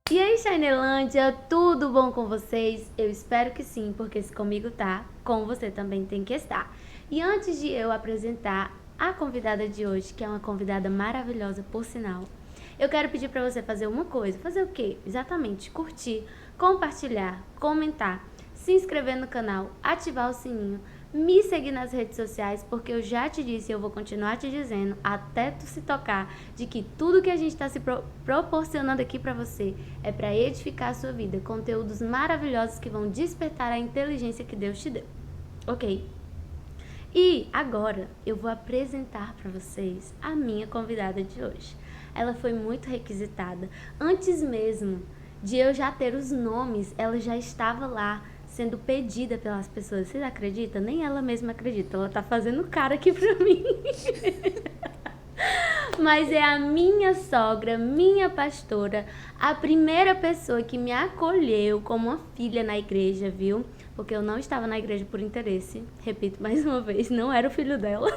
E aí, Shinelândia, tudo bom com vocês? Eu espero que sim, porque se comigo tá, com você também tem que estar. E antes de eu apresentar a convidada de hoje, que é uma convidada maravilhosa, por sinal, eu quero pedir pra você fazer uma coisa. Fazer o quê? Exatamente, curtir, compartilhar, comentar, se inscrever no canal, ativar o sininho, me seguir nas redes sociais, porque eu já te disse e eu vou continuar te dizendo até tu se tocar de que tudo que a gente está se proporcionando aqui para você é para edificar a sua vida, conteúdos maravilhosos que vão despertar a inteligência que Deus te deu. Ok? E agora eu vou apresentar para vocês a minha convidada de hoje. Ela foi muito requisitada. Antes mesmo de eu já ter os nomes, ela já estava lá sendo pedida pelas pessoas. Vocês acreditam? Nem ela mesma acredita. Ela tá fazendo cara aqui pra mim. Mas é a minha sogra, minha pastora, a primeira pessoa que me acolheu como uma filha na igreja, viu? Porque eu não estava na igreja por interesse. Repito mais uma vez, não era o filho dela.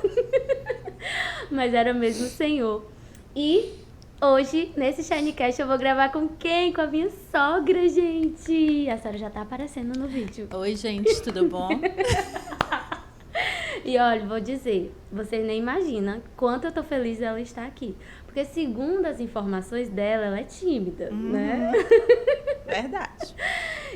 Mas era mesmo o Senhor. E hoje, nesse Shinecast, eu vou gravar com quem? Com a minha sogra, gente. A senhora já tá aparecendo no vídeo. Oi, gente, tudo bom? E olha, vou dizer, vocês nem imaginam quanto eu tô feliz dela estar aqui. Porque segundo as informações dela, ela é tímida, né? Verdade.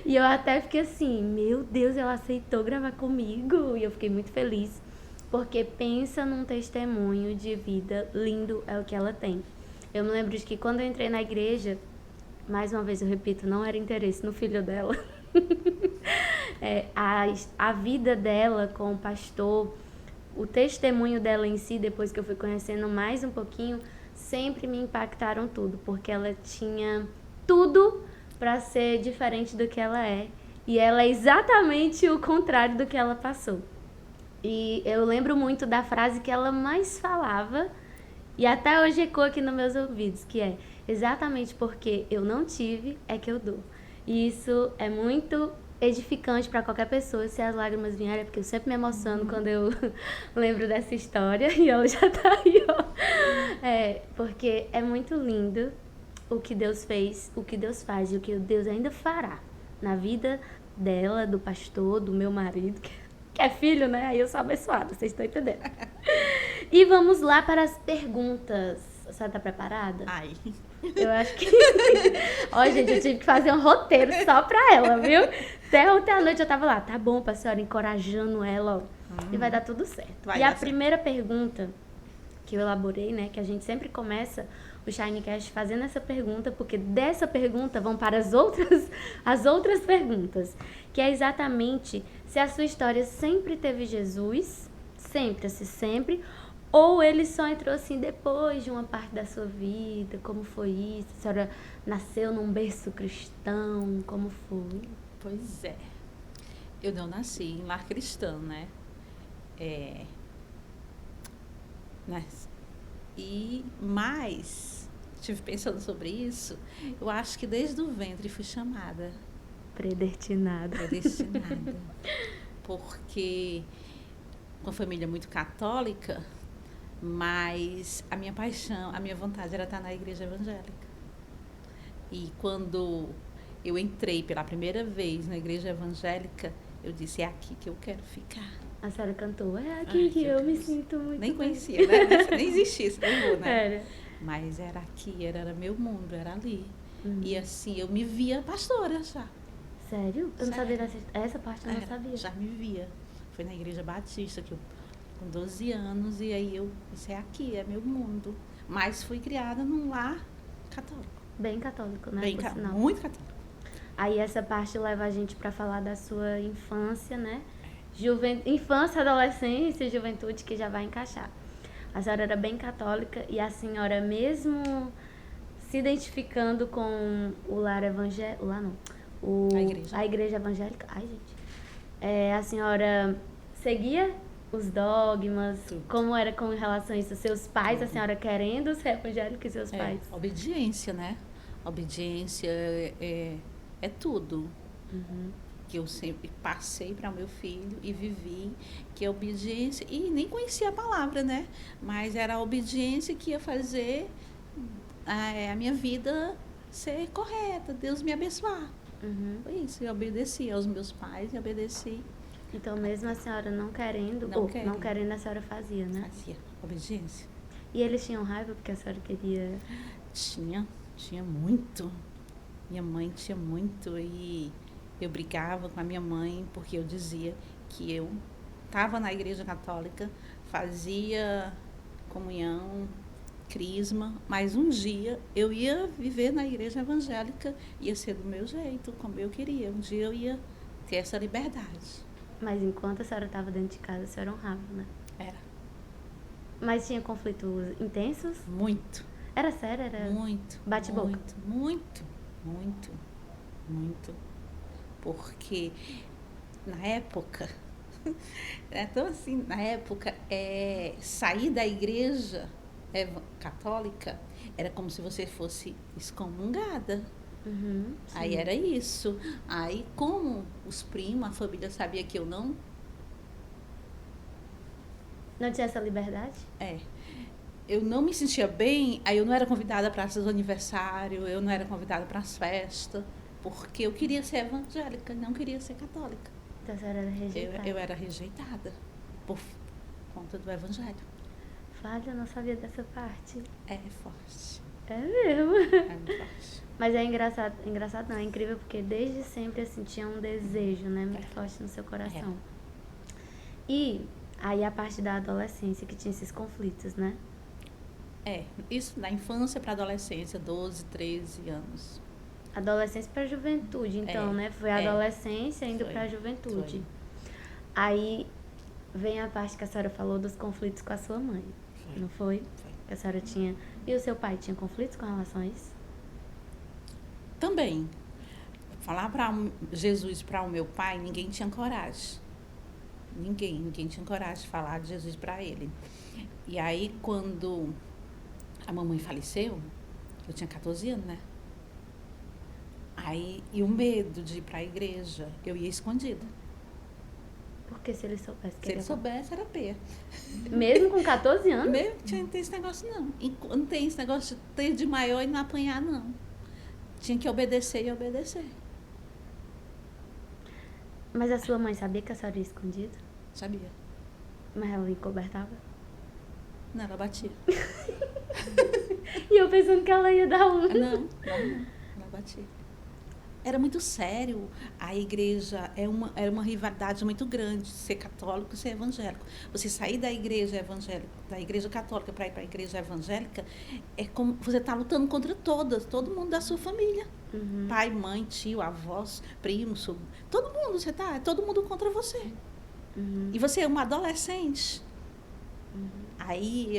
E eu até fiquei assim, meu Deus, ela aceitou gravar comigo. E eu fiquei muito feliz. Porque pensa num testemunho de vida lindo é o que ela tem. Eu me lembro de que quando eu entrei na igreja, mais uma vez eu repito, não era interesse no filho dela. A vida dela com o pastor, o testemunho dela em si, depois que eu fui conhecendo mais um pouquinho, sempre me impactaram tudo, porque ela tinha tudo para ser diferente do que ela é. E ela é exatamente o contrário do que ela passou. E eu lembro muito da frase que ela mais falava, e até hoje ecoa aqui nos meus ouvidos, que é: exatamente porque eu não tive, é que eu dou. E isso é muito edificante para qualquer pessoa. Se as lágrimas vierem, é porque eu sempre me emociono quando eu lembro dessa história. E ela já tá aí, ó. Porque é muito lindo o que Deus fez, o que Deus faz e o que Deus ainda fará na vida dela, do pastor, do meu marido, que é filho, né? Aí eu sou abençoada, vocês estão entendendo. E vamos lá para as perguntas. A senhora tá preparada? Ai, Eu acho que... Ó, gente, eu tive que fazer um roteiro só pra ela, viu? Até ontem à noite eu tava lá, tá bom, pra senhora, encorajando ela, ó. E vai dar tudo certo. Vai E a dar certo. primeira pergunta que eu elaborei, né, que a gente sempre começa o Shinecast fazendo essa pergunta, porque dessa pergunta vão para as outras perguntas, que é exatamente se a sua história sempre teve Jesus, sempre, ou ele só entrou assim depois de uma parte da sua vida, como foi isso? A senhora nasceu num berço cristão, como foi? pois é. Eu não nasci em lar cristão, né? Mas, estive pensando sobre isso, eu acho que desde o ventre fui chamada, Predestinada. predestinada. Porque uma família muito católica, mas a minha paixão, a minha vontade era estar na igreja evangélica. E quando eu entrei pela primeira vez na igreja evangélica, eu disse, é aqui que eu quero ficar. A senhora cantou, é aqui que eu me sinto muito Nem bem. conhecia, né? Nem existia esse louvor, né? Era. Mas era aqui, era meu mundo, era ali. Uhum. E assim, eu me via pastora já. Sério? Eu não sabia Sério. essa parte, eu não sabia. Já me via. Foi na igreja batista, que eu, com 12 anos, e aí eu disse, é aqui, é meu mundo. Mas fui criada num lar católico. Bem católico, né? Bem por sinal. muito católico. Aí essa parte leva a gente pra falar da sua infância, né? Infância, adolescência, juventude, que já vai encaixar. A senhora era bem católica e a senhora, mesmo se identificando com o lar evangélico... Lá não. A igreja evangélica. Ai, gente. A senhora seguia os dogmas? Tudo. Como era com relação a isso? Seus pais, a senhora querendo ser evangélica e seus pais? Obediência, né? Obediência é tudo. Uhum. Que eu sempre passei para o meu filho e vivi, que é obediência, e nem conhecia a palavra, né? Mas era a obediência que ia fazer a minha vida ser correta, Deus me abençoar. Uhum. Foi isso, eu obedeci aos meus pais e obedeci. Então, mesmo a senhora não querendo, não querendo, a senhora fazia, né? Fazia, obediência. E eles tinham raiva porque a senhora queria... Tinha muito. Minha mãe tinha muito e eu brigava com a minha mãe porque eu dizia que eu estava na igreja católica, fazia comunhão, crisma, mas um dia eu ia viver na igreja evangélica, ia ser do meu jeito, como eu queria. Um dia eu ia ter essa liberdade. Mas enquanto a senhora estava dentro de casa, a senhora honrava, né? Era. Mas tinha conflitos intensos? Muito. Era sério? Era muito. bate-boca? Muito. Porque na época, então assim, na época, sair da igreja católica era como se você fosse excomungada. Uhum, Aí era isso. Aí como os primos, a família sabia que eu não... Não tinha essa liberdade? Eu não me sentia bem, aí eu não era convidada para os aniversários, eu não era convidada para as festas, porque eu queria ser evangélica, não queria ser católica. Então a senhora era rejeitada? Eu era rejeitada por conta do evangelho. Flávia, eu não sabia dessa parte. É forte. É mesmo? É muito forte. Mas é engraçado não, é incrível porque desde sempre assim tinha um desejo, né, muito forte no seu coração. E aí a parte da adolescência que tinha esses conflitos, né? Isso da infância para adolescência, 12, 13 anos. Adolescência para juventude, então, né? Foi a adolescência indo para a juventude. Aí vem a parte que a senhora falou dos conflitos com a sua mãe, não foi? Que a senhora tinha... E o seu pai tinha conflitos com relação a isso? Também. Falar para Jesus para o meu pai, ninguém tinha coragem. Ninguém tinha coragem de falar de Jesus para ele. E aí, quando a mamãe faleceu, eu tinha 14 anos, né? Aí, e o medo de ir para a igreja, eu ia escondida. Porque se ele soubesse que Se ele soubesse, era peia. Mesmo com 14 anos? Mesmo que não tem esse negócio, não. Não tem esse negócio de ter de maior e não apanhar, não. Tinha que obedecer e obedecer. Mas a sua mãe sabia que a senhora ia escondida? Sabia. Mas ela encobertava? Não, ela batia. E eu pensando que ela ia dar um. Não, ela batia. Era muito sério. A igreja era uma rivalidade muito grande, ser católico e ser evangélico. Você sair da igreja evangélica, da igreja católica para ir para a igreja evangélica, é como você está lutando contra todo mundo da sua família. Uhum. Pai, mãe, tio, avós, primos, todo mundo todo mundo contra você. Uhum. E você é uma adolescente. Aí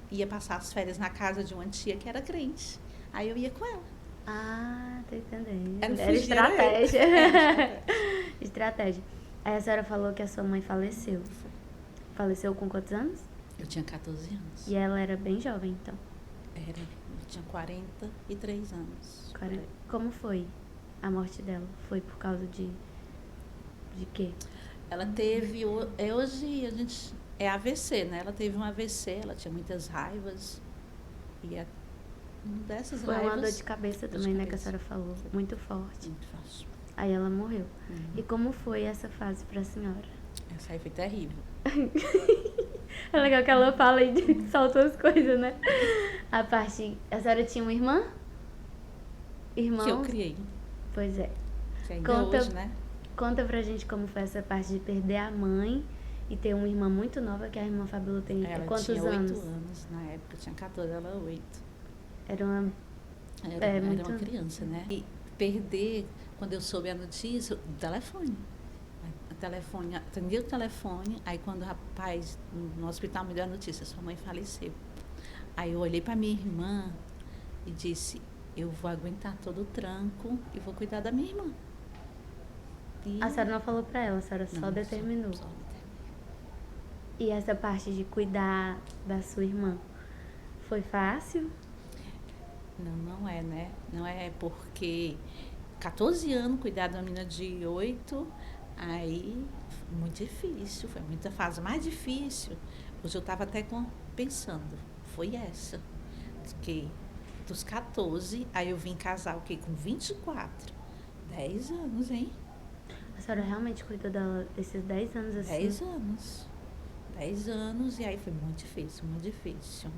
ia passar as férias na casa de uma tia que era crente. Aí eu ia com ela. Ah, tô entendendo. Era estratégia. Estratégia. Aí a senhora falou que a sua mãe faleceu. Faleceu com quantos anos? Eu tinha 14 anos. E ela era bem jovem, então? Eu tinha 43 anos. Como foi a morte dela? Foi por causa de quê? Ela teve... Hoje a gente... É AVC, né? Ela teve um AVC, ela tinha muitas raivas. E dessas foi raivas... uma dor de cabeça também, né? Que a senhora falou. Muito forte. Muito forte. Aí ela morreu. E como foi essa fase pra senhora? Essa aí foi terrível. É legal que ela fala e solta as coisas, né? A senhora tinha uma irmã? Irmãos? Que eu criei. Pois é. Que ainda hoje, né? Conta pra gente como foi essa parte de perder a mãe e ter uma irmã muito nova, que a irmã Fabíola tem quantos anos? Ela tinha 8 anos na época, tinha 14, ela 8. Era uma... Era uma criança, né? E perder, quando eu soube a notícia, o telefone. Atendi o telefone, aí quando o rapaz no hospital me deu a notícia, sua mãe faleceu. Aí eu olhei para minha irmã e disse, eu vou aguentar todo o tranco e vou cuidar da minha irmã. E a senhora não falou para ela, a senhora só determinou. Só determinou. E essa parte de cuidar da sua irmã, foi fácil? Não é, né? Não é porque 14 anos, cuidar de uma menina de 8, aí muito difícil, foi muita fase mais difícil. Hoje eu estava até pensando, foi essa. Que dos 14, aí eu vim casar o quê? Com 24. 10 anos, hein? A senhora realmente cuidou dela desses 10 anos assim? 10 anos. 10 anos, e aí foi muito difícil, muito difícil.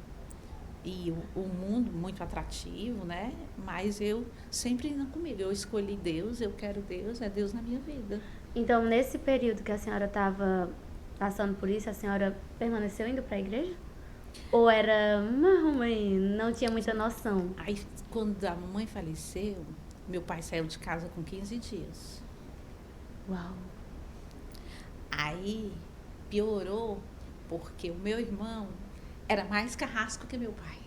E o mundo muito atrativo, né? Mas eu sempre indo comigo. Eu escolhi Deus, eu quero Deus, é Deus na minha vida. Então, nesse período que a senhora estava passando por isso, a senhora permaneceu indo para a igreja? Ou era uma mãe, não tinha muita noção? Aí, quando a mamãe faleceu, meu pai saiu de casa com 15 dias. Uau! Aí, piorou, porque o meu irmão era mais carrasco que meu pai.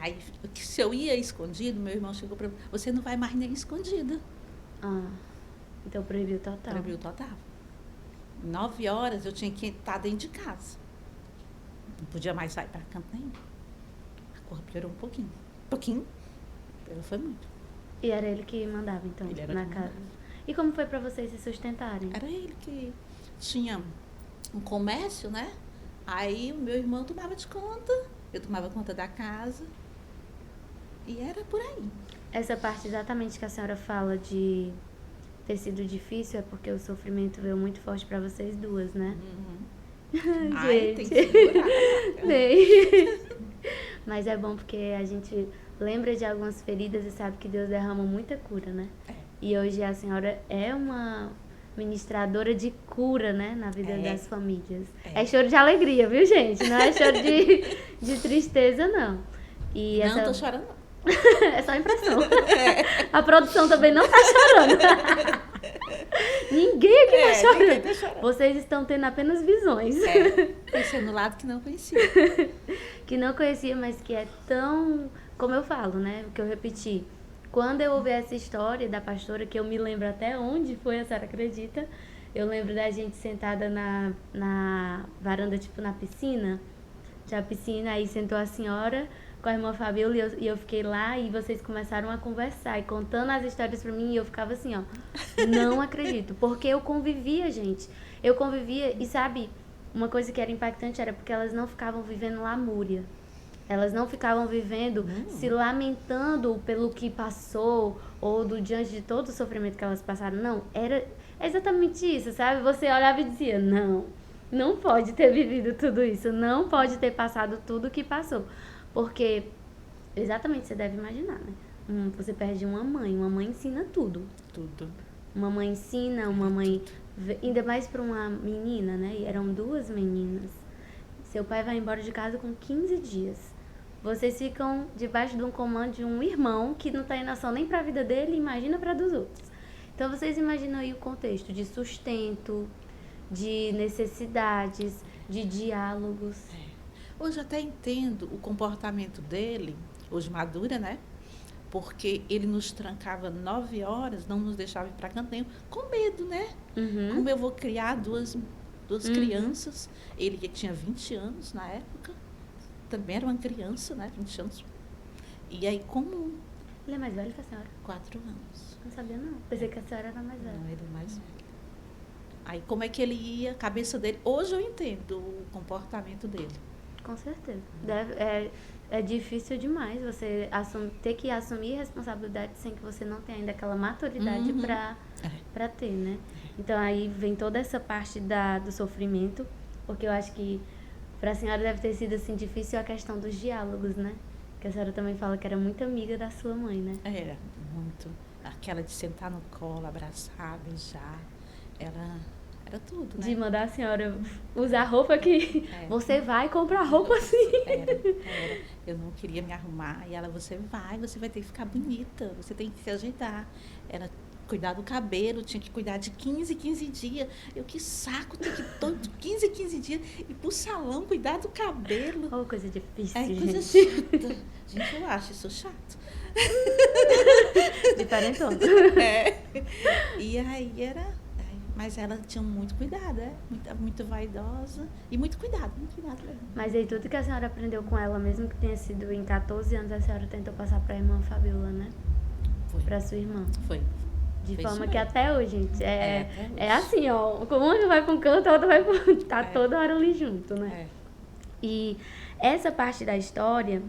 Aí, se eu ia escondido, meu irmão chegou para mim, você não vai mais nem escondida. Ah, então proibiu total. Proibiu total. 9 horas eu tinha que estar dentro de casa. Não podia mais sair para canto nenhum. A coisa piorou um pouquinho. Pouquinho, piorou foi muito. E era ele que mandava, então, Ele era na que casa? mandava. E como foi para vocês se sustentarem? Era ele que tinha um comércio, né? Aí o meu irmão tomava de conta, eu tomava conta da casa. E era por aí. Essa parte exatamente que a senhora fala de ter sido difícil é porque o sofrimento veio muito forte para vocês duas, né? Ai, tem Gente. que segurar. Bem. Mas é bom porque a gente lembra de algumas feridas e sabe que Deus derrama muita cura, né? É. E hoje a senhora é uma ministradora de cura, né? Na vida das famílias. É choro de alegria, viu, gente? Não é choro de tristeza, não. E Não tô chorando, não. é só impressão. A produção também não tá chorando. Ninguém aqui tá chorando. ninguém tá chorando. Vocês estão tendo apenas visões. Pensando no lado que não conhecia. Que não conhecia, mas que é tão... Como eu falo, né? O que eu repeti. Quando eu ouvi essa história da pastora, que eu me lembro até onde foi, a senhora acredita? Eu lembro da gente sentada na varanda, tipo na piscina. Tinha a piscina, aí sentou a senhora com a irmã Fabiola e eu fiquei lá e vocês começaram a conversar e contando as histórias pra mim e eu ficava assim, ó, não acredito, porque eu convivia, gente, eu convivia e sabe, uma coisa que era impactante era porque elas não ficavam vivendo lamúria, elas não ficavam vivendo se lamentando pelo que passou ou diante de todo o sofrimento que elas passaram, não, era exatamente isso, sabe, você olhava e dizia, não pode ter vivido tudo isso, não pode ter passado tudo o que passou. Porque, exatamente, você deve imaginar, né? Você perde uma mãe ensina tudo. Tudo. Uma mãe ensina, uma mãe... Ainda mais para uma menina, né? E eram 2 meninas. Seu pai vai embora de casa com 15 dias. Vocês ficam debaixo de um comando de um irmão que não tem noção nem para a vida dele, imagina para dos outros. Então, vocês imaginam aí o contexto de sustento, de necessidades, de diálogos. Hoje até entendo o comportamento dele, hoje madura, né? Porque ele nos trancava 9 horas, não nos deixava ir para canto nenhum, com medo, né? Como eu vou criar duas crianças, ele que tinha 20 anos na época, também era uma criança, né? 20 anos. E aí, como... Ele é mais velho que a senhora? 4 anos. Não sabia, não. Pensei que a senhora era mais velha. Não, ele é mais velho. Aí, como é que ele ia, a cabeça dele... Hoje eu entendo o comportamento dele. Com certeza. É difícil demais você ter que assumir responsabilidade sem que você não tenha ainda aquela maturidade para ter, né? Então aí vem toda essa parte do sofrimento, porque eu acho que para a senhora deve ter sido assim difícil a questão dos diálogos, né? Que a senhora também fala que era muito amiga da sua mãe, né? Era, muito. Aquela de sentar no colo, abraçar, beijar. Era tudo, né? De mandar a senhora usar roupa que você vai comprar roupa assim. Era. Eu não queria me arrumar. E ela, você vai ter que ficar bonita, você tem que se ajeitar. Era cuidar do cabelo, tinha que cuidar de 15 dias. Que saco, tem que todo 15 dias ir pro salão cuidar do cabelo. Oh, coisa difícil, gente. Coisa chata. Gente, eu acho isso chato. Diferentona. E aí era... Mas ela tinha muito cuidado, muito vaidosa e muito cuidado mesmo. Mas aí tudo que a senhora aprendeu com ela, mesmo que tenha sido em 14 anos, a senhora tentou passar para a irmã Fabiola, né? Foi. Para sua irmã. Foi. De Foi forma que até hoje, gente, até hoje. é assim, ó. Como uma vai para um canto, a outra vai para tá toda hora ali junto, né? E essa parte da história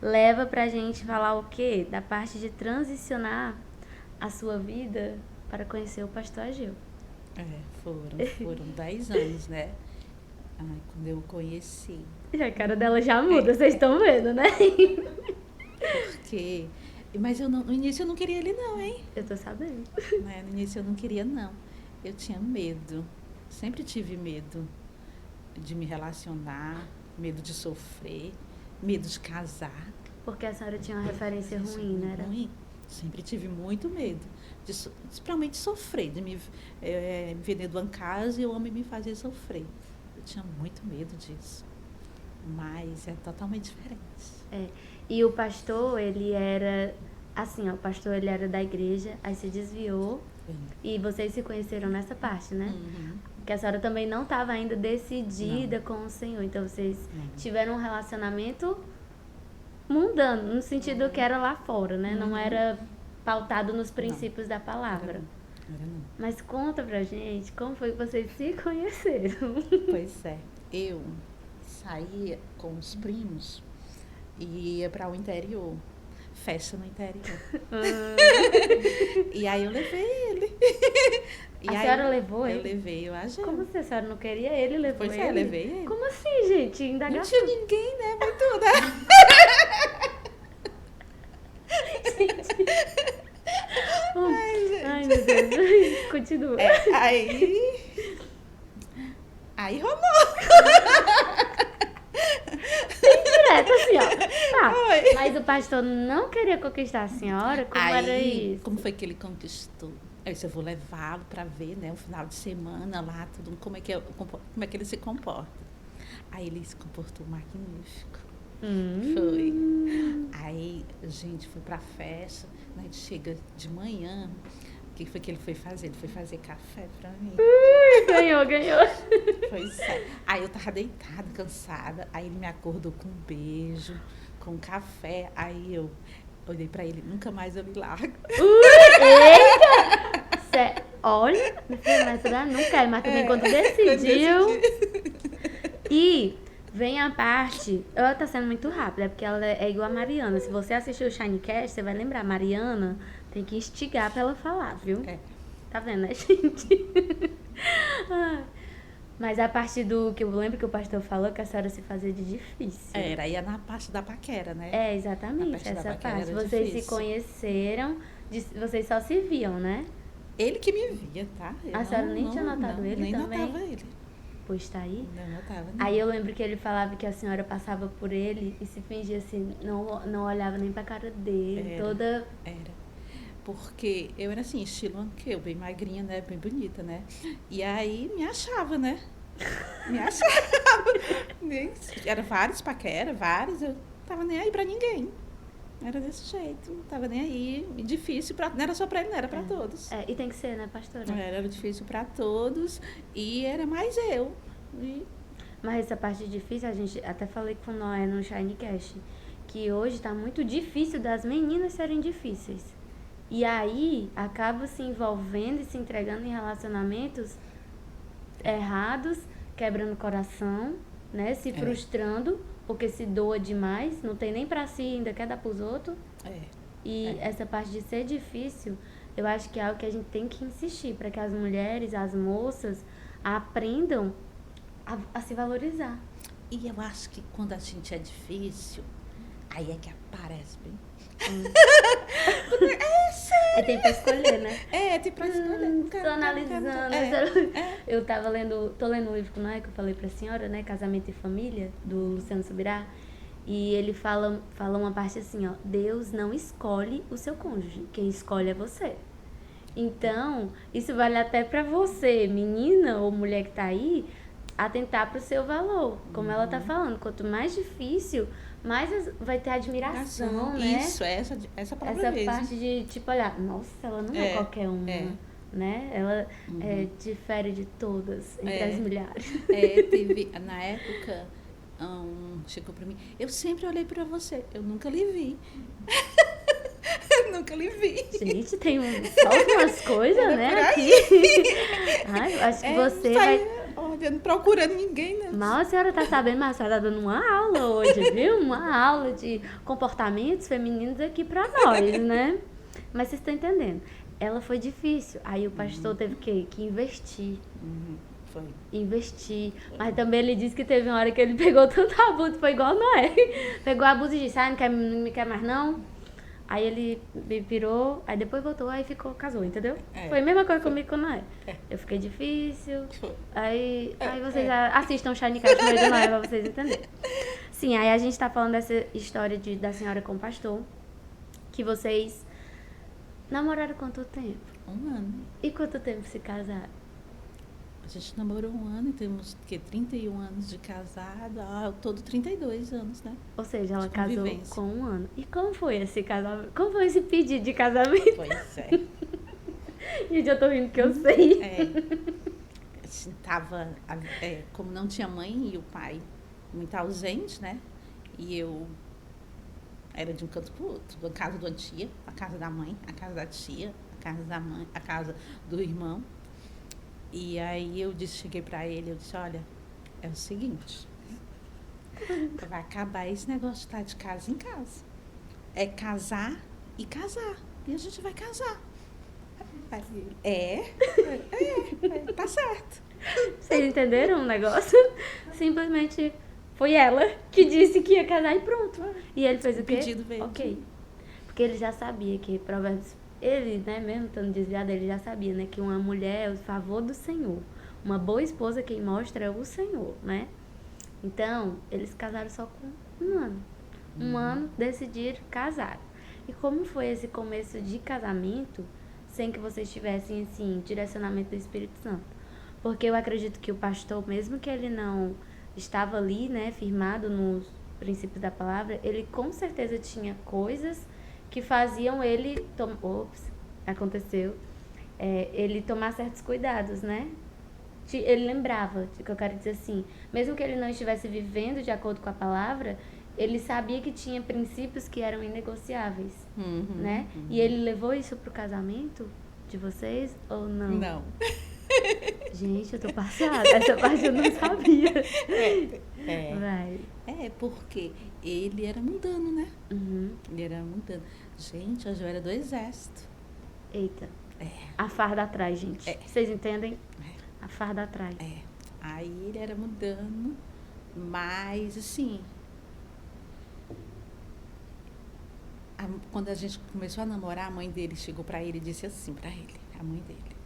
leva pra gente falar o quê? Da parte de transicionar a sua vida para conhecer o pastor Ageu. Foram 10 anos, né? Ai, quando eu o conheci. A cara dela já muda, vocês estão vendo, né? Porque... Mas no início eu não queria ele não, hein? Eu tô sabendo. Né? No início eu não queria não. Eu tinha medo. Sempre tive medo de me relacionar, medo de sofrer, medo de casar. Porque a senhora tinha uma referência ruim, né? Ruim. Sempre tive muito medo. Principalmente sofrer, de me ver dentro de uma casa e o homem me fazer sofrer. Eu tinha muito medo disso. Mas é totalmente diferente. E o pastor, ele era... Assim, ó, o pastor, ele era da igreja, aí se desviou. E vocês se conheceram nessa parte, né? Uhum. Que a senhora também não estava ainda decidida com o Senhor. Então, vocês tiveram um relacionamento mundano, no sentido que era lá fora, né? Não era pautado nos princípios da palavra. Era não. Mas conta pra gente como foi que vocês se conheceram. Pois é. Eu saía com os primos e ia para o interior. Festa no interior. E aí eu levei ele. A senhora levou ele? Eu levei o Ageu. Como assim? A senhora não queria ele? Levou Pois ele? eu levei ele. Como assim, gente? Não tinha ninguém, né? Muito, né? Ai, meu Deus. Continua. Aí rolou. Direto assim, ó. Tá. Foi. Mas o pastor não queria conquistar a senhora? Como era isso? Como foi que ele conquistou? Eu disse, eu vou levá-lo para ver, né? Um final de semana lá, tudo, como é que ele se comporta. Aí ele se comportou magnífico. Foi. Aí a gente foi pra festa, né? A gente chega de manhã. O que foi que ele foi fazer? Ele foi fazer café pra mim. Ganhou. Pois é. Aí eu tava deitada, cansada. Aí ele me acordou com um beijo, com um café. Aí eu olhei pra ele, nunca mais eu me largo. Eita! Olha, mas não quero, mas também quando decidiu. E vem a parte. Ela tá sendo muito rápida, porque ela é igual a Mariana. Se você assistiu o Shinecast, você vai lembrar. Mariana tem que instigar pra ela falar, viu? Tá vendo, né, gente? Mas a parte do que eu lembro que o pastor falou que a senhora se fazia de difícil. Ia na parte da paquera, né? Exatamente, essa parte. Vocês se conheceram, vocês só se viam, né? Ele que me via, tá? A senhora nem tinha notado ele nem também? Nem notava ele. Pois tá aí. Não notava, não. Aí eu lembro que ele falava que a senhora passava por ele e se fingia assim, não olhava nem pra cara dele, toda... Era. Porque eu era assim, estilo Anqueu, bem magrinha, né? Bem bonita, né? E aí me achava, né? Me achava. Era vários paquera, eu tava nem aí pra ninguém. Era desse jeito, não tava nem aí. Difícil, não era só pra ele, não era pra todos. E tem que ser, né, pastora? Era difícil pra todos e era mais eu. Mas essa parte difícil, a gente até falei com o Noé no Shinecast, que hoje tá muito difícil das meninas serem difíceis. E aí, acaba se envolvendo e se entregando em relacionamentos errados, quebrando o coração, né? Se frustrando, porque se doa demais, não tem nem pra si, ainda quer dar pros outros. E essa parte de ser difícil, eu acho que é algo que a gente tem que insistir, para que as mulheres, as moças, aprendam a se valorizar. E eu acho que quando a gente é difícil, aí é que aparece bem. Tem pra escolher, né? Tem pra escolher. Tô analisando. Eu tô lendo um livro com o Noé, que eu falei pra senhora, né? Casamento e Família, do Luciano Subirá. E ele fala uma parte assim, ó. Deus não escolhe o seu cônjuge. Quem escolhe é você. Então, isso vale até pra você, menina ou mulher que tá aí, atentar pro seu valor. Como ela tá falando, quanto mais difícil, mais vai ter admiração, né? Isso, essa palavra essa mesmo. parte de, tipo, olhar, nossa, ela não é qualquer uma, né? Ela difere de todas, entre as milhares. Teve, na época, chegou pra mim, eu sempre olhei pra você, eu nunca lhe vi. Nunca lhe vi. Gente, tem só umas coisas, né, aqui. Ai, acho que você Olha, não procurando ninguém, né? Mal a senhora tá sabendo, mas a senhora tá dando uma aula hoje, viu? Uma aula de comportamentos femininos aqui pra nós, né? Mas vocês estão entendendo. Ela foi difícil. Aí o pastor teve que investir. Foi. Investir. Mas também ele disse que teve uma hora que ele pegou tanto abuso, foi igual Noé. Pegou abuso e disse, não me quer mais não. Aí ele me pirou, aí depois voltou, aí casou, entendeu? Foi a mesma coisa comigo com Noé. Eu fiquei difícil. Aí vocês assistam Shine Cat no meio do Noé pra vocês entenderem. Sim, aí a gente tá falando dessa história da senhora com o pastor. Que vocês namoraram quanto tempo? 1 ano. E quanto tempo se casaram? A gente namorou 1 ano e temos 31 anos de casado, ao todo 32 anos, né? Ou seja, ela casou convivência. com 1 ano. E como foi esse casamento? Como foi esse pedido de casamento? Pois é. Gente, eu tô rindo que eu sei. Assim, como não tinha mãe e o pai muito ausente, né? E eu era de um canto pro outro. A casa da tia, a casa da mãe, a casa da tia, a casa da mãe, a casa do irmão. E aí cheguei pra ele, eu disse, olha, é o seguinte, vai acabar esse negócio de estar de casa em casa. É casar e casar. E a gente vai casar. Aí ele, tá certo. Vocês entenderam o negócio? Simplesmente foi ela que disse que ia casar e pronto. E ele fez o quê? Pedido veio. Ok. Porque ele já sabia que Provérbios... Ele, né, mesmo estando desviado, ele já sabia, né, que uma mulher é o favor do Senhor. Uma boa esposa quem mostra é o Senhor, né? Então, eles casaram só com 1 ano. 1 ano, decidiram casar. E como foi esse começo de casamento sem que vocês tivessem, assim, direcionamento do Espírito Santo? Porque eu acredito que o pastor, mesmo que ele não estava ali, né, firmado nos princípios da palavra, ele com certeza tinha coisas que faziam ele ele tomar certos cuidados, né? Ele lembrava, que eu quero dizer assim, mesmo que ele não estivesse vivendo de acordo com a palavra, ele sabia que tinha princípios que eram inegociáveis, né? E ele levou isso pro casamento de vocês ou não? Não. Gente, eu tô passada. Essa parte eu não sabia. Vai. Porque ele era mundano, né? Uhum. Ele era mundano. Gente, a Jo era do exército. Eita. A farda atrás, gente. Vocês entendem? A farda atrás. Aí ele era mundano, mas assim... Quando a gente começou a namorar, a mãe dele chegou pra ele e disse assim pra ele, a mãe dele.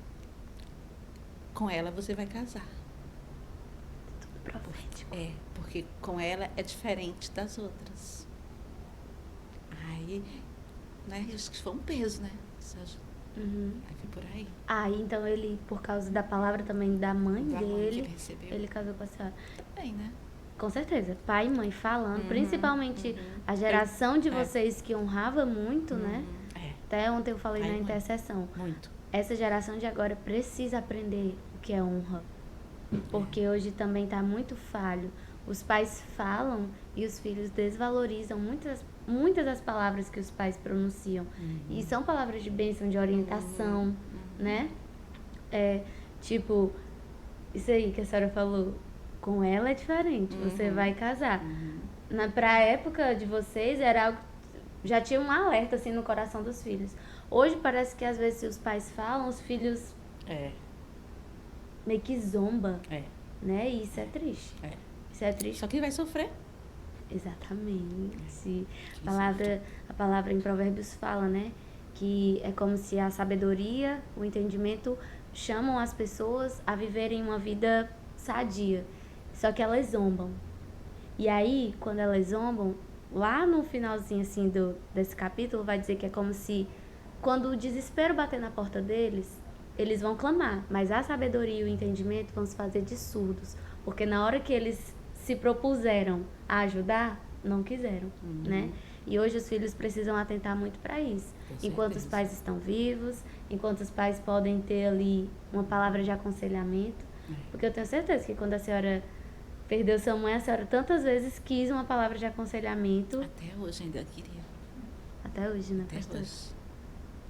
Com ela você vai casar. Tudo profético. Porque com ela é diferente das outras. Aí, né, acho que foi um peso, né? Aí foi por aí. Então ele, por causa da palavra também da mãe dele, ele casou com a senhora. Bem, né? Com certeza. Pai e mãe falando, principalmente a geração de vocês que honrava muito, né? Até ontem eu falei na intercessão. Muito. Essa geração de agora precisa aprender o que é honra. Porque hoje também está muito falho. Os pais falam e os filhos desvalorizam muitas das palavras que os pais pronunciam. E são palavras de bênção, de orientação, né? Tipo, isso aí que a senhora falou, com ela é diferente, você vai casar. Pra época de vocês, era algo, já tinha um alerta assim no coração dos filhos. Hoje parece que às vezes se os pais falam, os filhos meio que zomba, né? E isso é triste. Isso é triste. Só que vai sofrer. Exatamente. A palavra em Provérbios fala, né? Que é como se a sabedoria, o entendimento chamam as pessoas a viverem uma vida sadia. Só que elas zombam. E aí, quando elas zombam, lá no finalzinho assim desse capítulo, vai dizer que é como se, quando o desespero bater na porta deles, eles vão clamar. Mas a sabedoria e o entendimento vão se fazer de surdos. Porque na hora que eles se propuseram a ajudar, não quiseram, né? E hoje os filhos precisam atentar muito para isso. Enquanto os pais estão vivos, enquanto os pais podem ter ali uma palavra de aconselhamento. Porque eu tenho certeza que quando a senhora perdeu sua mãe, a senhora tantas vezes quis uma palavra de aconselhamento. Até hoje ainda queria. Até hoje, né, pastor?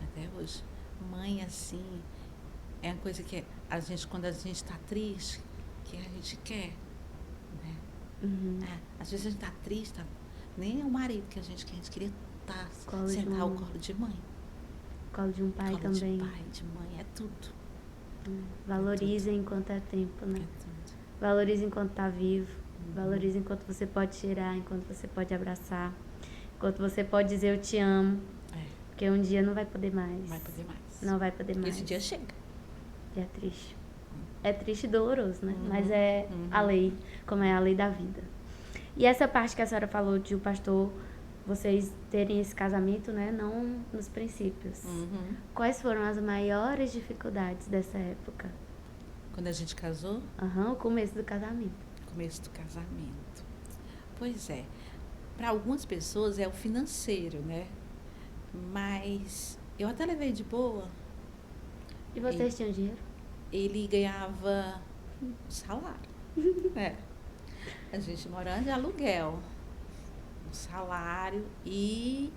Até hoje. Mãe, assim, é uma coisa que quando a gente está triste, que a gente quer, né? Uhum. Às vezes a gente tá triste, nem é o marido que a gente queria sentar ao colo de mãe. Colo de um pai colo também. De pai, de mãe, é tudo. Valorize enquanto é tempo, né? É tudo. Valorize enquanto tá vivo. Valorize enquanto você pode cheirar, enquanto você pode abraçar, enquanto você pode dizer eu te amo. Porque um dia não vai poder mais. Vai poder mais. Não vai poder mais. Esse dia chega. E é triste. É triste e doloroso, né? Mas é a lei, como é a lei da vida. E essa parte que a senhora falou de o pastor, vocês terem esse casamento, né? Não nos princípios. Quais foram as maiores dificuldades dessa época? Quando a gente casou? O começo do casamento. Começo do casamento. Pois é. Para algumas pessoas é o financeiro, né? Mas eu até levei de boa. E vocês tinham dinheiro? Ele ganhava salário. A gente morando de aluguel. Um salário. E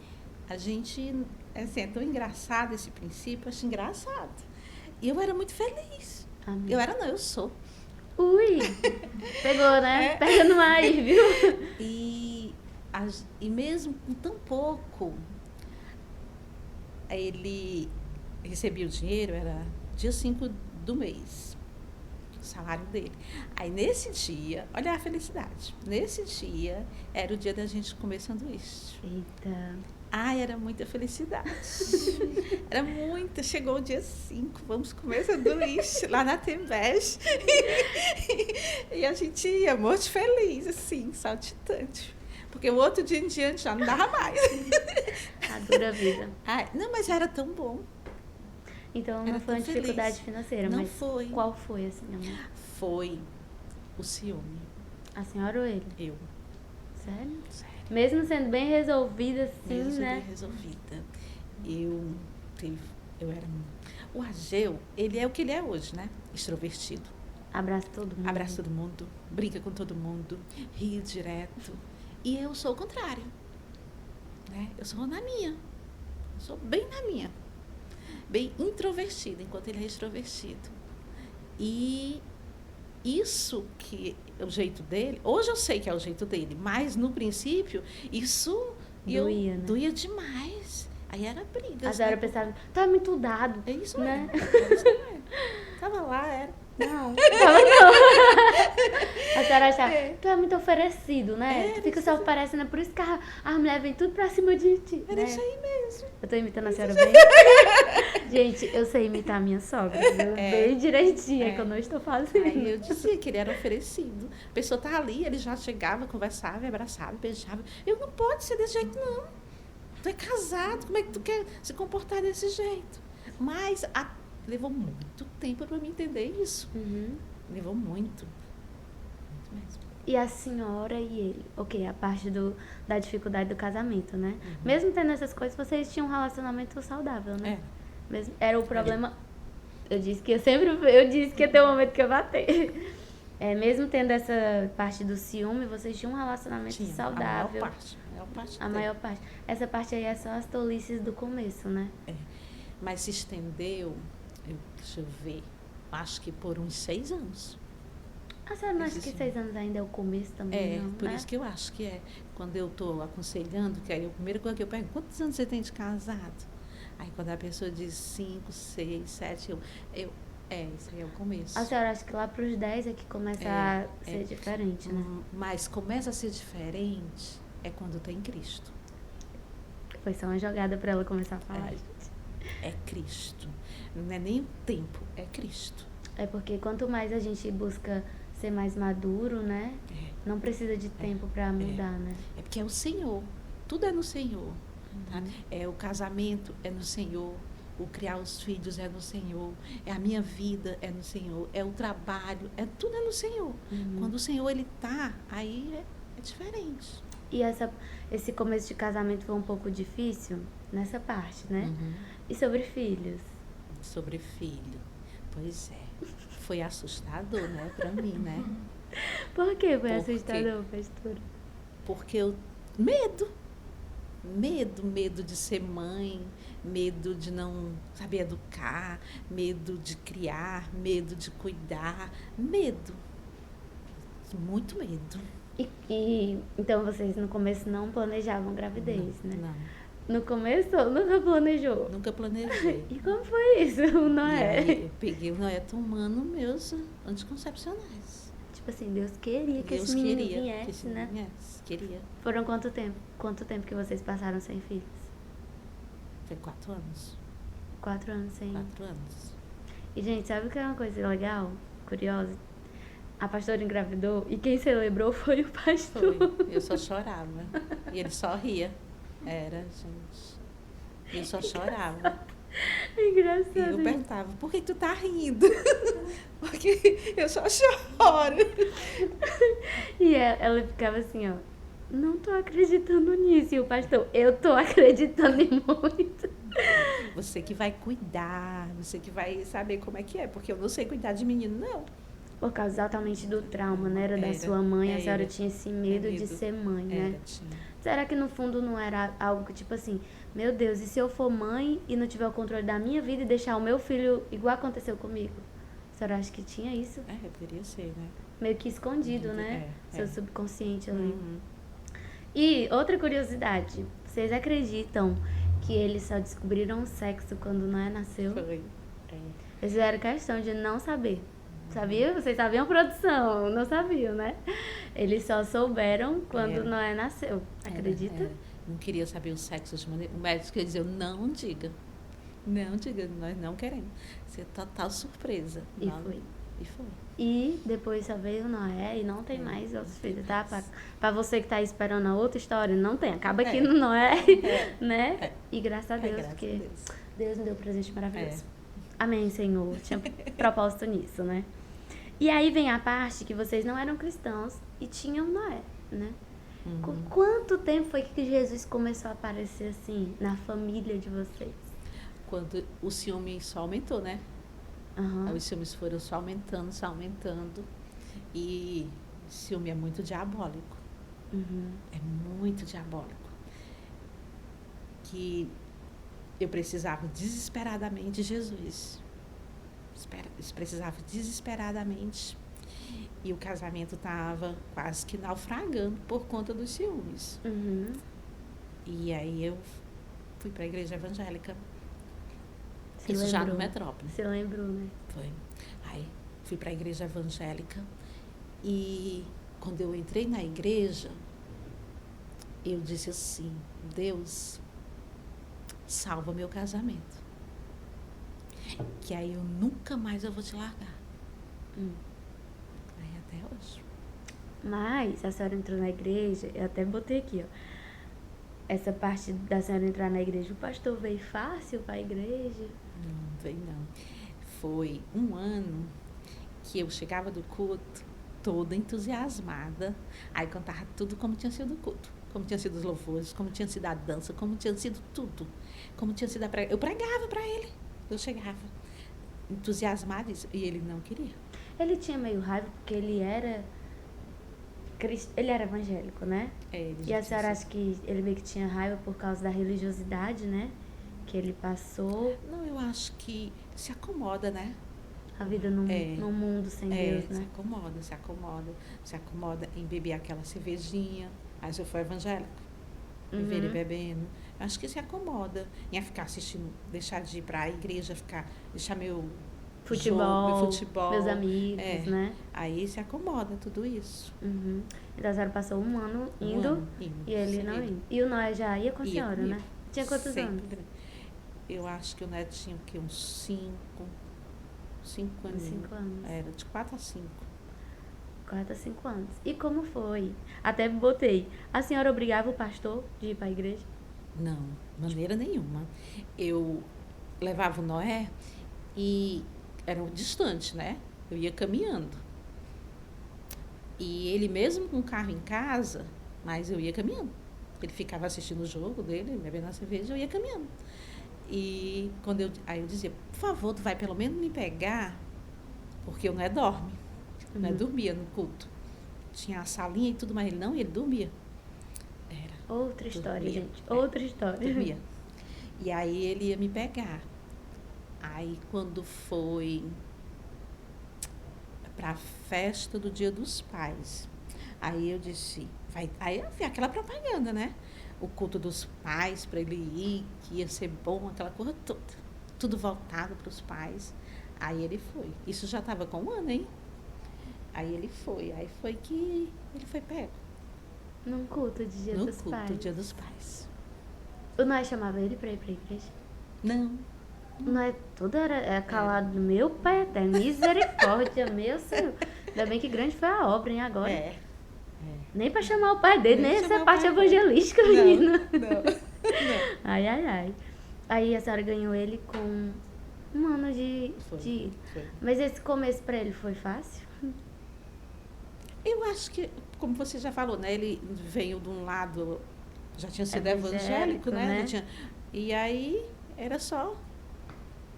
a gente, assim, é tão engraçado esse princípio, eu acho engraçado. E eu era muito feliz. Amém. Eu sou. Ui! Pegou, né? Pega no ar aí, viu? E mesmo com tão pouco, ele recebia o dinheiro, era dia 5 do mês, o salário dele. Aí nesse dia, olha a felicidade, nesse dia era o dia da gente comer sanduíche. Eita! Era muita felicidade. Era muita. Chegou o dia 5, vamos comer sanduíche lá na Tembege. E a gente ia muito feliz, assim, saltitante. Porque o outro dia em diante já não dava mais. A dura vida. Não, mas era tão bom. Então não foi uma dificuldade financeira, não mas foi. Qual foi, assim, amor? Foi o ciúme. A senhora ou ele? Eu. Sério? Sério. Mesmo sendo bem resolvida, assim, né? Bem resolvida. Eu era... O Ageu, ele é o que ele é hoje, né? Extrovertido. Abraça todo mundo. Abraça todo mundo, brinca com todo mundo, ri direto. E eu sou o contrário. Né? Eu sou na minha. Eu sou bem na minha. Bem introvertida, enquanto ele é extrovertido. E isso que é o jeito dele, hoje eu sei que é o jeito dele, mas no princípio, isso doía, né? Doía demais. Aí era briga. A senhora pensava, tá muito dado. É isso, né? Tava lá, era. Não, tava não. A senhora achava, tu é muito oferecido, né? Tu fica só oferecendo, por isso que a mulher vem tudo pra cima de ti. Era isso aí mesmo. Eu tô imitando a senhora bem? Gente, eu sei imitar a minha sogra, bem direitinho, que eu não estou fazendo. Aí eu dizia que ele era oferecido. A pessoa tá ali, ele já chegava, conversava, abraçava, beijava. Eu não pode ser desse jeito, não. Tu é casado, como é que tu quer se comportar desse jeito? Mas levou muito tempo para me entender isso. Levou muito. Muito mesmo. E a senhora e ele? Ok, a parte da dificuldade do casamento, né? Mesmo tendo essas coisas, vocês tinham um relacionamento saudável, né? Mesmo, era o problema... Eu disse que ia ter um momento que eu bater. Mesmo tendo essa parte do ciúme, vocês tinham um relacionamento saudável. A maior parte. Essa parte aí é só as tolices do começo, né? Mas se estendeu, deixa eu ver, acho que por uns 6 anos. A senhora não acha que 6 anos ainda é o começo também, não? Por isso que eu acho que é. Quando eu estou aconselhando, que aí a primeira coisa que eu pergunto, quantos anos você tem de casado? Aí quando a pessoa diz 5, 6, 7, isso aí é o começo. A senhora acha que lá para os 10 é que começa a ser diferente, né? Mas começa a ser diferente quando tem Cristo. Foi só uma jogada para ela começar a falar, gente. É Cristo. Não é nem o tempo, é Cristo. É porque quanto mais a gente busca ser mais maduro, né? Não precisa de tempo para mudar, né? É porque é o Senhor. Tudo é no Senhor. Tá? O casamento é no Senhor. O criar os filhos é no Senhor. A minha vida é no Senhor. É o trabalho. Tudo é no Senhor. Quando o Senhor ele tá, aí é diferente. E esse começo de casamento foi um pouco difícil nessa parte, né? E sobre filhos? Sobre filho. Pois é. Foi assustador, né? Pra mim, né? Por que foi assustador, pastora? Porque medo de ser mãe, medo de não saber educar, medo de criar, medo de cuidar, medo. Muito medo. Então vocês no começo não planejavam gravidez, Não, né? não. No começo nunca planejou. Nunca planejei. E como foi isso, o E Noé? aí eu peguei o Noé tomando meus anticoncepcionais. Tipo assim, Deus queria que Deus esse menino queria viesse, que esse né? menino viesse. Queria. Foram quanto tempo? Quanto tempo que vocês passaram sem filhos? Foi 4 anos. 4 anos sem. 4 anos. E, gente, sabe o que é uma coisa legal, curiosa? A pastora engravidou e quem celebrou foi o pastor. Foi. Eu só chorava. E ele só ria. Era, gente. Eu só chorava. É engraçado. E eu perguntava, por que tu tá rindo? Porque eu só choro. E ela ficava assim, ó. Não tô acreditando nisso. E o pastor, eu tô acreditando em muito. Você que vai cuidar, você que vai saber como é que é, porque eu não sei cuidar de menino, não. Por causa exatamente do trauma, né? Era da sua mãe, a senhora tinha esse medo de ser mãe, né? Tinha. Será que no fundo não era algo que, tipo assim, meu Deus, e se eu for mãe e não tiver o controle da minha vida e deixar o meu filho igual aconteceu comigo? A senhora acha que tinha isso? Poderia ser, né? Meio que escondido, né? Seu subconsciente ali. Uhum. E outra curiosidade, vocês acreditam que eles só descobriram o sexo quando Noé nasceu? Foi. Eles fizeram questão de não saber. Sabia? Vocês sabiam, produção? Não sabiam, né? Eles só souberam quando Noé nasceu. Acredita? Não queria saber o sexo de maneira. O médico queria dizer, não diga. Não diga, nós não queremos. Ser total surpresa. E não, foi. E foi. E depois só veio Noé e não tem mais outros filhos, tá? Pra você que tá esperando a outra história, não tem. Acaba aqui no Noé, né? E graças a Deus, graças porque a Deus me deu um presente maravilhoso. Amém, Senhor. Tinha propósito nisso, né? E aí vem a parte que vocês não eram cristãos e tinham Noé, né? Com quanto tempo foi que Jesus começou a aparecer assim na família de vocês? Quando o ciúme só aumentou, né? Aí os ciúmes foram só aumentando. E ciúme é muito diabólico. É muito diabólico. Que eu precisava desesperadamente de Jesus. Precisava desesperadamente. E o casamento estava quase que naufragando por conta dos ciúmes. E aí eu fui para a igreja evangélica. Isso já no Metrópole. Você lembrou, né? Foi. Aí fui para a igreja evangélica e quando eu entrei na igreja, eu disse assim, Deus, salva meu casamento. Que aí eu nunca mais eu vou te largar. Aí até hoje. Mas a senhora entrou na igreja, eu até botei aqui, ó. Essa parte da senhora entrar na igreja, o pastor veio fácil para a igreja? Não, veio não. Foi um ano que eu chegava do culto toda entusiasmada. Aí contava tudo como tinha sido o culto. Como tinha sido os louvores, como tinha sido a dança, como tinha sido tudo. Como tinha sido a pregação. Eu pregava para ele. Eu chegava entusiasmada e ele não queria. Ele tinha meio raiva porque ele era evangélico, né? E a senhora acha que ele meio que tinha raiva por causa da religiosidade, né? Que ele passou. Não, eu acho que se acomoda, né? A vida num mundo sem Deus, né? Se acomoda em beber aquela cervejinha. Aí se eu for evangélico, ver ele bebendo. Acho que se acomoda em ficar assistindo, deixar de ir para a igreja, deixar meu futebol, futebol, meus amigos, né? Aí se acomoda tudo isso. Então a senhora passou um ano indo e ele não indo. E o Noé já ia com a senhora, comigo. né? Tinha quantos anos? Eu acho que o Neto tinha o quê? Uns 5 anos. 5 anos. Era de 4 a 5. 4 a 5 anos. E como foi? Até botei. A senhora obrigava o pastor de ir para a igreja? Não, de maneira nenhuma. Eu levava o Noé e era distante, né? Eu ia caminhando. E ele mesmo com o carro em casa, mas eu ia caminhando. Ele ficava assistindo o jogo dele, bebendo a cerveja, eu ia caminhando. E aí eu dizia, por favor, tu vai pelo menos me pegar, porque o Noé dorme. O Noé dormia no culto. Tinha a salinha e tudo, mas ele dormia. Outra história, gente. Outra história. Dormia. E aí ele ia me pegar. Aí quando foi para a festa do Dia dos Pais. Aí eu disse, aí eu vi aquela propaganda, né? O culto dos pais para ele ir, que ia ser bom, aquela coisa toda. Tudo voltado para os pais. Aí ele foi. Isso já estava com 1 ano, hein? Aí ele foi. Aí foi que ele foi pego. Num culto de Dia No dos culto Pais. do Dia dos Pais. O Noé chamava ele pra ir pra igreja? Não. O Noé tudo era calado. Meu pai até, misericórdia, meu Senhor. Ainda bem que grande foi a obra, hein, agora. Nem pra chamar o pai dele, nem essa parte evangelística, menina. Não. Ai, ai, ai. Aí a senhora ganhou ele com 1 ano de... Foi. Mas esse começo pra ele foi fácil? Eu acho que, como você já falou, né? Ele veio de um lado, já tinha sido evangélico, né? E aí era só.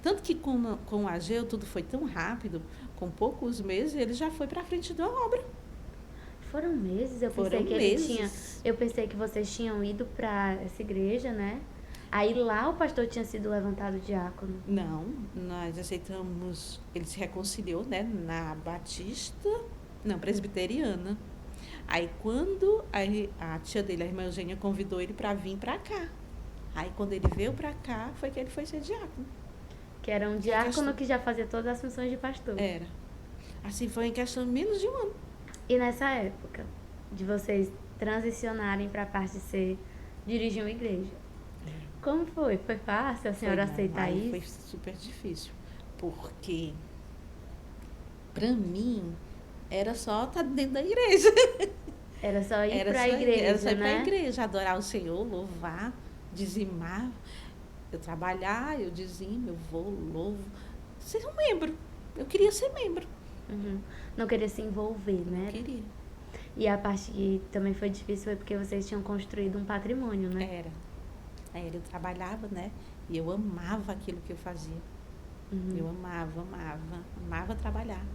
Tanto que com o Ageu tudo foi tão rápido, com poucos meses ele já foi para frente da obra. Foram meses? Eu pensei que vocês tinham ido pra essa igreja, né? Aí lá o pastor tinha sido levantado diácono. Não, nós aceitamos, ele se reconciliou, né? Na Batista, não, presbiteriana. Aí quando a tia dele, a irmã Eugênia, convidou ele para vir para cá. Aí quando ele veio para cá, foi que ele foi ser diácono. Que era um diácono que já fazia todas as funções de pastor. Era. Assim foi em questão de menos de 1 ano. E nessa época de vocês transicionarem para a parte de dirigir uma igreja, como foi? Foi fácil a senhora aceitar isso? Foi super difícil, porque para mim era só estar dentro da igreja. Era só ir para a igreja, Era só ir né? para a igreja, adorar o Senhor, louvar, dizimar. Eu trabalhar, eu dizimo, eu vou, louvo. Ser um membro. Eu queria ser membro. Uhum. Não queria se envolver, né? Não queria. E a parte que também foi difícil foi porque vocês tinham construído um patrimônio, né? Era. Eu trabalhava, né? E eu amava aquilo que eu fazia. Uhum. Eu amava trabalhar.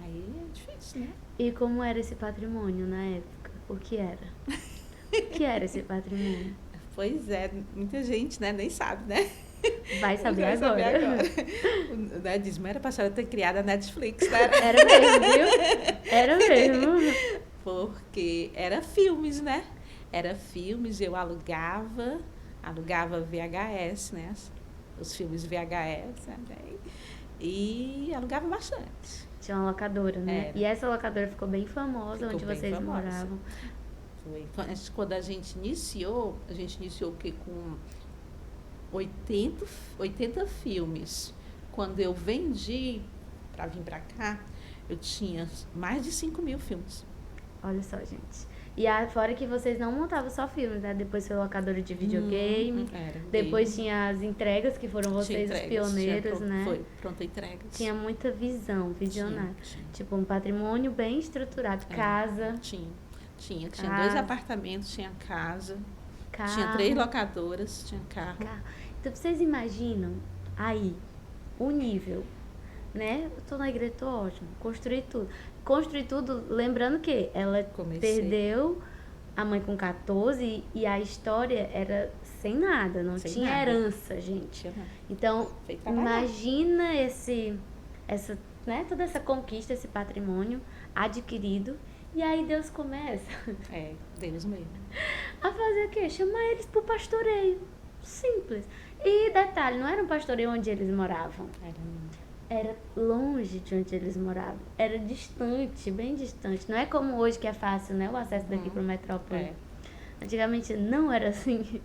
Aí é difícil, né? E como era esse patrimônio na época? O que era? O que era esse patrimônio? Pois é, muita gente, né, nem sabe, né? Vai saber agora. Né, diz, mas era pra senhora ter criado a Netflix, né? Era mesmo, viu? Era mesmo. Porque era filmes, né? Era filmes, eu alugava VHS, né? Os filmes VHS, né? E alugava bastante. Tinha uma locadora, né? Era. E essa locadora ficou bem famosa, onde vocês famosa. moravam. Foi. Quando a gente iniciou o quê? Com 80 filmes. Quando eu vendi para vir para cá, eu tinha mais de 5.000 filmes. Olha só, gente. E fora que vocês não montavam só filmes, né? Depois foi locadora de videogame. Depois tinha as entregas, que foram vocês os pioneiros, né? Foi, pronta entregas. Tinha muita visão, visionária. Tipo, um patrimônio bem estruturado. Casa. Tinha 2 apartamentos, tinha casa. Tinha 3 locadoras, tinha carro. Então, vocês imaginam aí o nível, né? Eu tô na igreja, tô ótimo. Construí tudo, lembrando que ela perdeu a mãe com 14 e a história era sem nada, não tinha herança, gente. Então, imagina né, toda essa conquista, esse patrimônio adquirido. E aí Deus começa... Deus mesmo. A fazer o quê? Chamar eles pro pastoreio. Simples. E detalhe, não era um pastoreio onde eles moravam. Era longe de onde eles moravam. Era distante, bem distante. Não é como hoje que é fácil, né? O acesso daqui pro metrópole. Antigamente não era assim.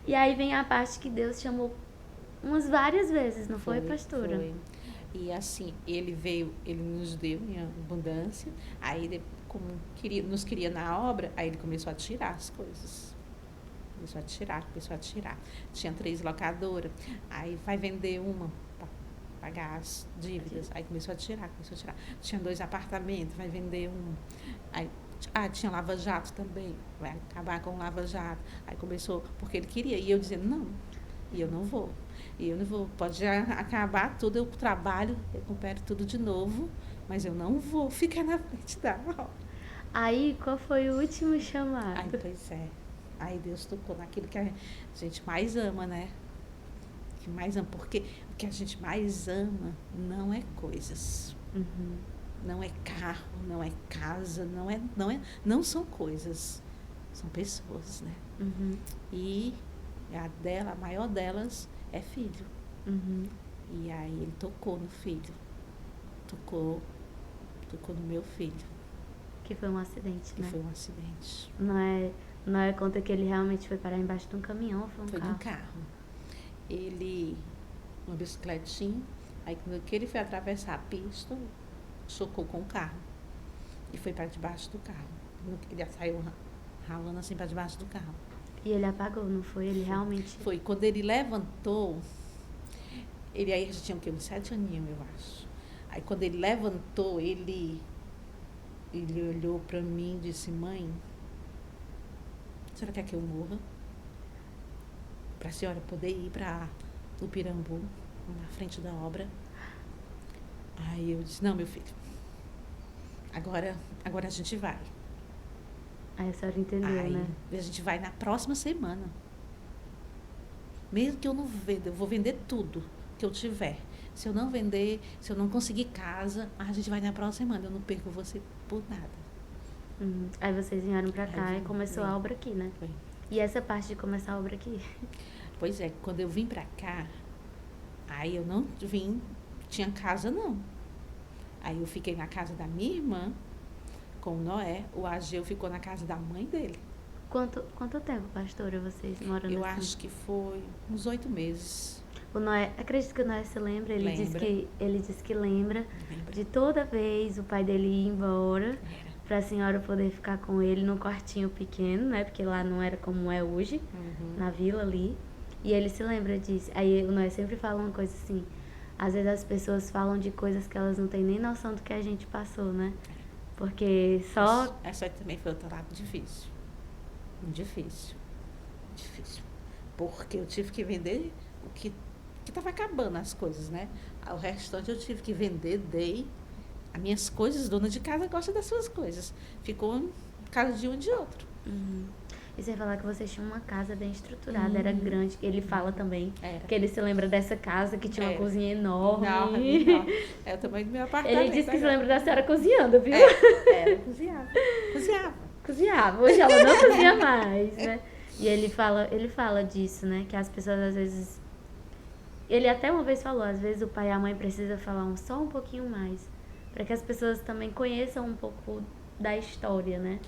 E aí vem a parte que Deus chamou umas várias vezes, não foi, pastora? Foi. E assim, ele nos deu em abundância. Aí ele, como nos queria na obra, aí ele começou a tirar as coisas. Começou a tirar. Tinha 3 locadoras. Aí vai vender uma para pagar as dívidas. Aí começou a tirar. Tinha 2 apartamentos, vai vender um. Aí, tinha lava-jato também. Vai acabar com o lava-jato. Aí começou, porque ele queria. E eu dizendo, não. E eu não vou. Pode já acabar tudo, eu trabalho, eu recupero tudo de novo, mas eu não vou ficar na frente da obra. Aí, qual foi o último chamado? Pois é. Aí Deus tocou naquilo que a gente mais ama, né? Que mais ama, porque o que a gente mais ama não é coisas. Uhum. Não é carro, não é casa, não são coisas, são pessoas, né? Uhum. E a maior delas é filho. Uhum. E aí ele tocou no filho, tocou no meu filho, Que foi um acidente, que né? foi um acidente. Não é conta que ele realmente foi parar embaixo de um caminhão ou foi um Foi carro? num carro. Ele, uma bicicletinha, aí quando que ele foi atravessar a pista, chocou com o carro. E foi para debaixo do carro. Ele saiu ralando assim para debaixo do carro. E ele apagou, não foi? Ele realmente... Foi. Quando ele levantou, ele aí já tinha o quê? Uns 7 aninhos, eu acho. Aí quando ele levantou, ele olhou para mim e disse: mãe, a senhora quer que eu morra? Para a senhora poder ir para o Pirambu, na frente da obra. Aí eu disse: não, meu filho, agora a gente vai. Aí a senhora entendeu, Aí né? a gente vai na próxima semana. Mesmo que eu não venda, eu vou vender tudo que eu tiver. Se eu não vender, se eu não conseguir casa, a gente vai na próxima semana. Eu não perco você por nada. Aí vocês vieram pra Aí cá e vim, começou a obra aqui, né? Foi. E essa parte de começar a obra aqui? Pois é, quando eu vim pra cá, aí eu não vim, tinha casa não. Aí eu fiquei na casa da minha irmã, com o Noé. O Ageu ficou na casa da mãe dele. Quanto tempo, pastora, vocês moram Eu nessa... acho que foi uns 8 meses. O Noé, acredito que o Noé se lembra, ele Lembra. disse que lembra Lembra? de toda vez o pai dele ir embora Era. pra a senhora poder ficar com ele num quartinho pequeno, né? Porque lá não era como é hoje, na vila ali. E ele se lembra disso. Aí o Noé sempre fala uma coisa assim, às vezes as pessoas falam de coisas que elas não têm nem noção do que a gente passou, né? Porque só... Essa aí também foi outro lado difícil. Difícil. Difícil. Porque eu tive que vender o que estava acabando as coisas, né? O restante eu tive que vender, dei. As minhas coisas, dona de casa gosta das suas coisas. Ficou em casa de um e de outro. E sem falar que vocês tinham uma casa bem estruturada, era grande. Ele fala também Era. que ele se lembra dessa casa que tinha uma Era. cozinha enorme. Enorme. É o tamanho do meu apartamento. Ele disse que se agora. lembra da senhora cozinhando, viu? Era, cozinhava. Cozinhava. Cozinhava. Hoje ela não cozinha mais, né? E ele fala disso, né? Que as pessoas às vezes... Ele até uma vez falou, às vezes o pai e a mãe precisam falar só um pouquinho mais. Para que as pessoas também conheçam um pouco da história, né?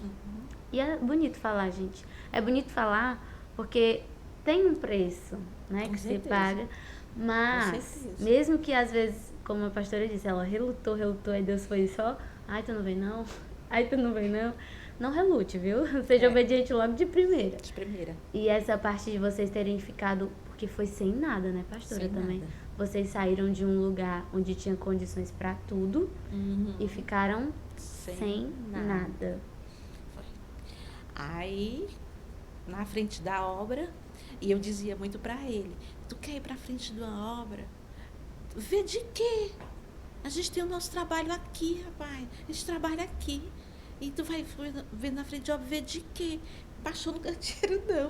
E é bonito falar, gente. É bonito falar porque tem um preço, né? Com que certeza. se paga. Mas, certeza. mesmo que às vezes, como a pastora disse, ela relutou, aí Deus foi só, ai, tu não vem não? Ai, tu não vem não? Não relute, viu? Seja obediente logo de primeira. De primeira. E essa parte de vocês terem ficado, porque foi sem nada, né, pastora, Sem também? nada. Vocês saíram de um lugar onde tinha condições para tudo e ficaram sem nada. Aí, na frente da obra, e eu dizia muito pra ele: tu quer ir pra frente de uma obra? Vê de quê? A gente tem o nosso trabalho aqui, rapaz. A gente trabalha aqui. E tu vai ver na frente de obra, ver de quê? Baixou no canteiro, não.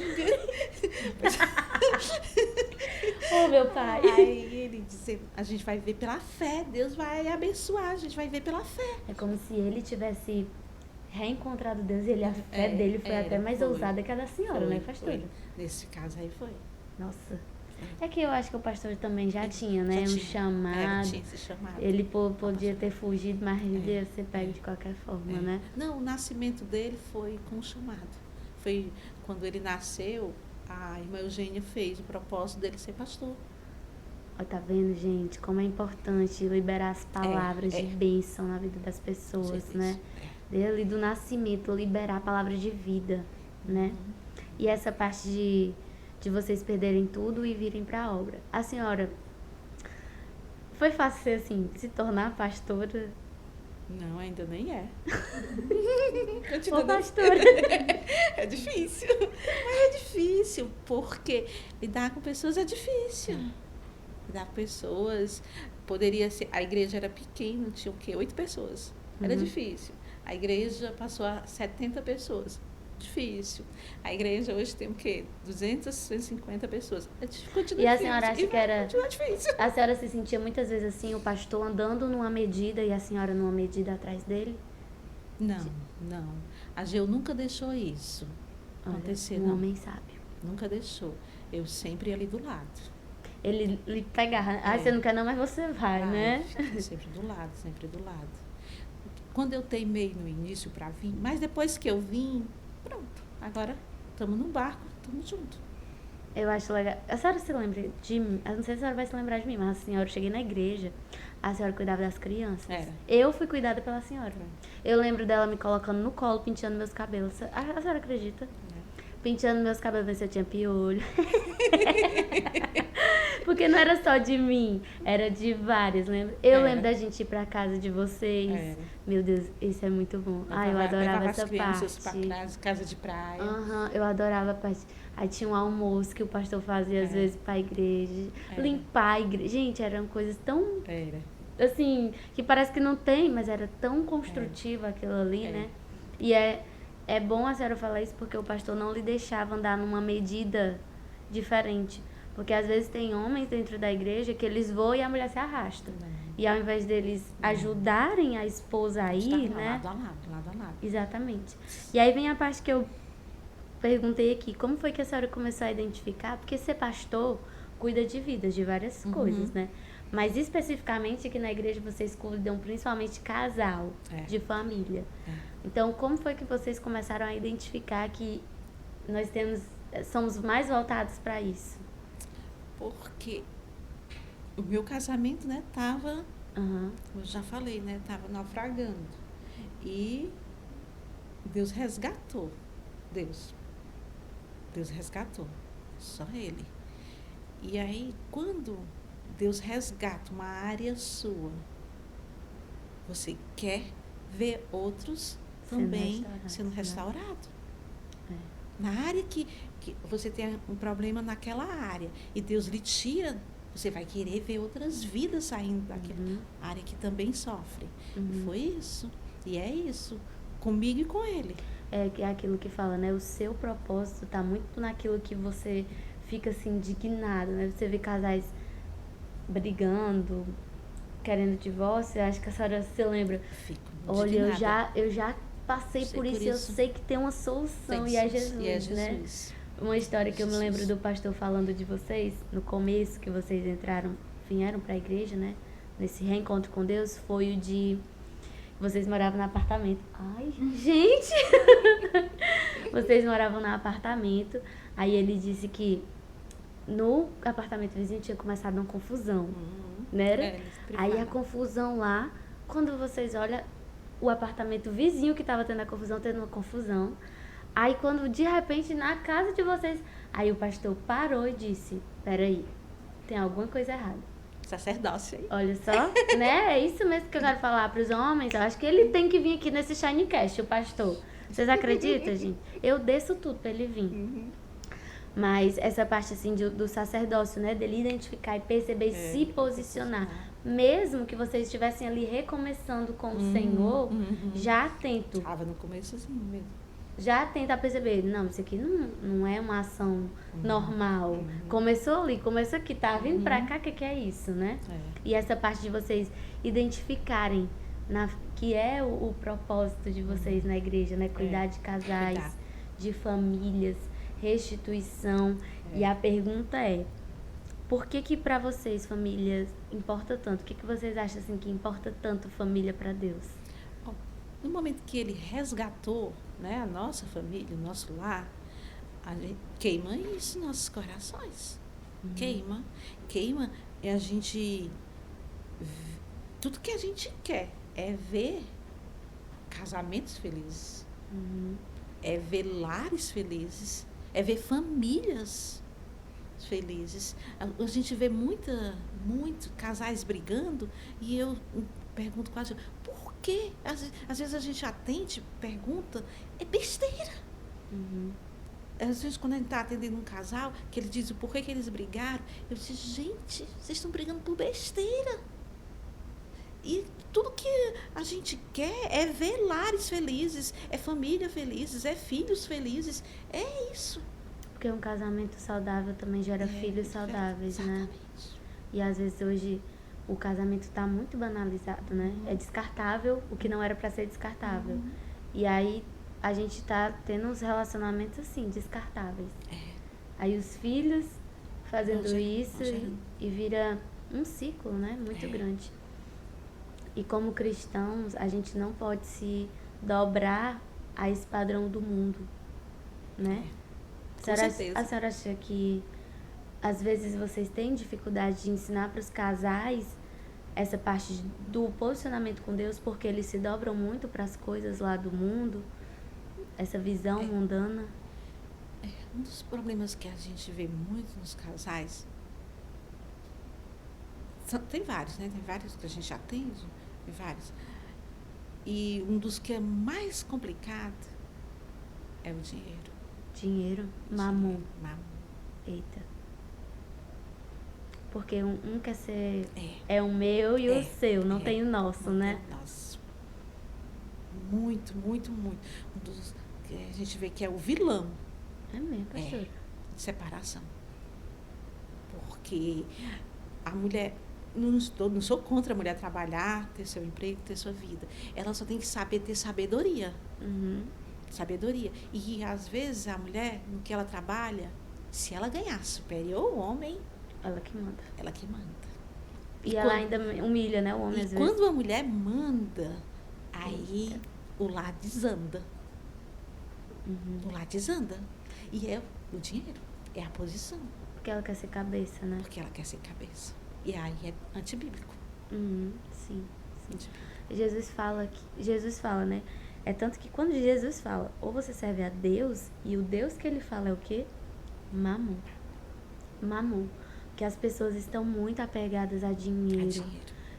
Ô, meu pai. Aí ele disse: a gente vai ver pela fé. Deus vai abençoar, a gente vai ver pela fé. É como se ele tivesse reencontrado Deus e a fé dele foi até mais ousada que a da senhora, né, pastora? Foi. Nesse caso aí foi. Nossa. É que eu acho que o pastor também já tinha, né? Já um tinha. chamado. Tinha esse chamado. Ele podia ter fugido, mas ele ia ser pego de qualquer forma, né? Não, o nascimento dele foi com o chamado. Foi quando ele nasceu, a irmã Eugênia fez o propósito dele ser pastor. Ó, tá vendo, gente, como é importante liberar as palavras de bênção na vida das pessoas, né? Desde do nascimento, liberar a palavra de vida, né? E essa parte de vocês perderem tudo e virem pra obra. A senhora, foi fácil ser assim, se tornar pastora? Não, ainda nem é. Ô, pastora. É difícil. Mas é difícil, porque lidar com pessoas é difícil. Lidar com pessoas, poderia ser... A igreja era pequena, tinha o quê? 8 pessoas. Era difícil. A igreja passou a 70 pessoas. difícil. A igreja hoje tem o quê? 200, 150 pessoas. Continua E a difícil. senhora acha que era... Continua difícil. A senhora se sentia muitas vezes assim, o pastor andando numa medida e a senhora numa medida atrás dele? Não, não. A Geu nunca deixou isso acontecer, Um não. homem sábio. Nunca deixou. Eu sempre ia ali do lado. Ele lhe pegava. Ah, você não quer não, mas você vai, né? Sempre do lado, sempre do lado. Quando eu teimei no início para vir, mas depois que eu vim, pronto. Agora estamos no barco, estamos juntos. Eu acho legal. A senhora se lembra de mim? Eu não sei se a senhora vai se lembrar de mim, mas a senhora, eu cheguei na igreja, a senhora cuidava das crianças. Era. Eu fui cuidada pela senhora. Eu lembro dela me colocando no colo, penteando meus cabelos. A senhora acredita? Penteando meus cabelos, ver se eu tinha piolho. Porque não era só de mim, era de vários, lembra? Eu lembro da gente ir pra casa de vocês. Era. Meu Deus, isso é muito bom. Eu adorava essa as crianças parte. pra casa de praia. Eu adorava a parte. Aí tinha um almoço que o pastor fazia às vezes pra igreja. Limpar a igreja. Gente, eram coisas tão... Era. Assim, que parece que não tem, mas era tão construtivo aquilo ali, né? E é bom a senhora falar isso porque o pastor não lhe deixava andar numa medida diferente. Porque às vezes tem homens dentro da igreja que eles voam e a mulher se arrasta. E ao invés deles ajudarem a esposa a ir, né? Lado a lado. Exatamente. E aí vem a parte que eu perguntei aqui, como foi que a senhora começou a identificar? Porque ser pastor cuida de vidas, de várias coisas, né? Mas especificamente aqui na igreja vocês cuidam principalmente casal, de família. Então, como foi que vocês começaram a identificar que nós somos mais voltados para isso? Porque o meu casamento, né, tava, eu já falei, né, tava naufragando. E Deus resgatou. Deus resgatou. Só Ele. E aí, quando Deus resgata uma área sua, você quer ver outros também sendo restaurados. Né? Na área que você tem um problema naquela área e Deus lhe tira, você vai querer ver outras vidas saindo daquela área que também sofre. Foi isso. E é isso. Comigo e com Ele. É aquilo que fala, né? O seu propósito tá muito naquilo que você fica assim indignado, né? Você vê casais brigando, querendo divórcio. Eu acho que a senhora se lembra. Fico Olha, eu já passei por isso. Eu sei que tem uma solução e é Jesus, né? Uma história que eu me lembro do pastor falando de vocês, no começo que vocês vieram pra igreja, né? Nesse reencontro com Deus, foi o de... Vocês moravam no apartamento. Ai, gente! Vocês moravam no apartamento. Aí ele disse que no apartamento vizinho tinha começado uma confusão. Né? Aí a confusão lá, quando vocês olham, o apartamento vizinho que estava tendo a confusão, tendo uma confusão. Aí quando de repente na casa de vocês, aí o pastor parou e disse, peraí, tem alguma coisa errada. Sacerdócio aí. Olha só, né? É isso mesmo que eu quero falar para os homens. Eu acho que ele tem que vir aqui nesse Shinecast, o pastor. Vocês acreditam, gente? Eu desço tudo para ele vir. Mas essa parte assim do sacerdócio, né? Dele identificar e perceber e se posicionar. Mesmo que vocês estivessem ali recomeçando com o Senhor, já atento. Estava no começo assim mesmo. Já tenta perceber, não, isso aqui não é uma ação normal. Começou ali, começou aqui, tá vindo pra cá, o que é isso, né? E essa parte de vocês identificarem que é o propósito de vocês na igreja, né? Cuidar de casais, de famílias, restituição. E a pergunta é, por que pra vocês, famílias, importa tanto? O que vocês acham assim que importa tanto família pra Deus? No momento que Ele resgatou, né, a nossa família, o nosso lar, a gente queima isso nos nossos corações. Queima e a gente... Tudo que a gente quer é ver casamentos felizes, é ver lares felizes, é ver famílias felizes. A gente vê muito casais brigando e eu pergunto quase, por quê? Às vezes a gente atende, pergunta, é besteira. Às vezes quando a gente está atendendo um casal, que ele diz o porquê que eles brigaram, eu disse, gente, vocês estão brigando por besteira. E tudo que a gente quer é ver lares felizes, é família felizes, é filhos felizes. É isso. Porque um casamento saudável também gera filhos saudáveis, né? Exatamente. E às vezes hoje o casamento tá muito banalizado, né? É descartável o que não era para ser descartável. E aí a gente tá tendo uns relacionamentos assim, descartáveis. Aí os filhos fazendo isso e vira um ciclo, né? Muito grande. E como cristãos, a gente não pode se dobrar a esse padrão do mundo, né? Com certeza. A senhora acha que às vezes vocês têm dificuldade de ensinar para os casais essa parte do posicionamento com Deus porque eles se dobram muito para as coisas lá do mundo, essa visão mundana? Um dos problemas que a gente vê muito nos casais, tem vários, né? Tem vários que a gente atende, tem vários. E um dos que é mais complicado é o dinheiro. Dinheiro, mamon. Mamon. Eita. Porque um quer ser... É o meu e o seu, não tem o nosso, né? Tem o nosso. Muito, muito, muito. Um dos que a gente vê que é o vilão. É mesmo, pastor? Separação. Porque a mulher... Não sou contra a mulher trabalhar, ter seu emprego, ter sua vida. Ela só tem que saber ter sabedoria. Sabedoria. E às vezes a mulher, no que ela trabalha, se ela ganhar superior ao homem, ela que manda. Ela que manda. E ela ainda humilha, né, o homem às vezes. Quando a mulher manda, aí o lar desanda. O lar desanda. E é o dinheiro, é a posição. Porque ela quer ser cabeça, né? Porque ela quer ser cabeça. E aí é antibíblico. Sim. Jesus fala, né? É tanto que quando Jesus fala, ou você serve a Deus, e o Deus que ele fala é o quê? Mamon. Que as pessoas estão muito apegadas a dinheiro.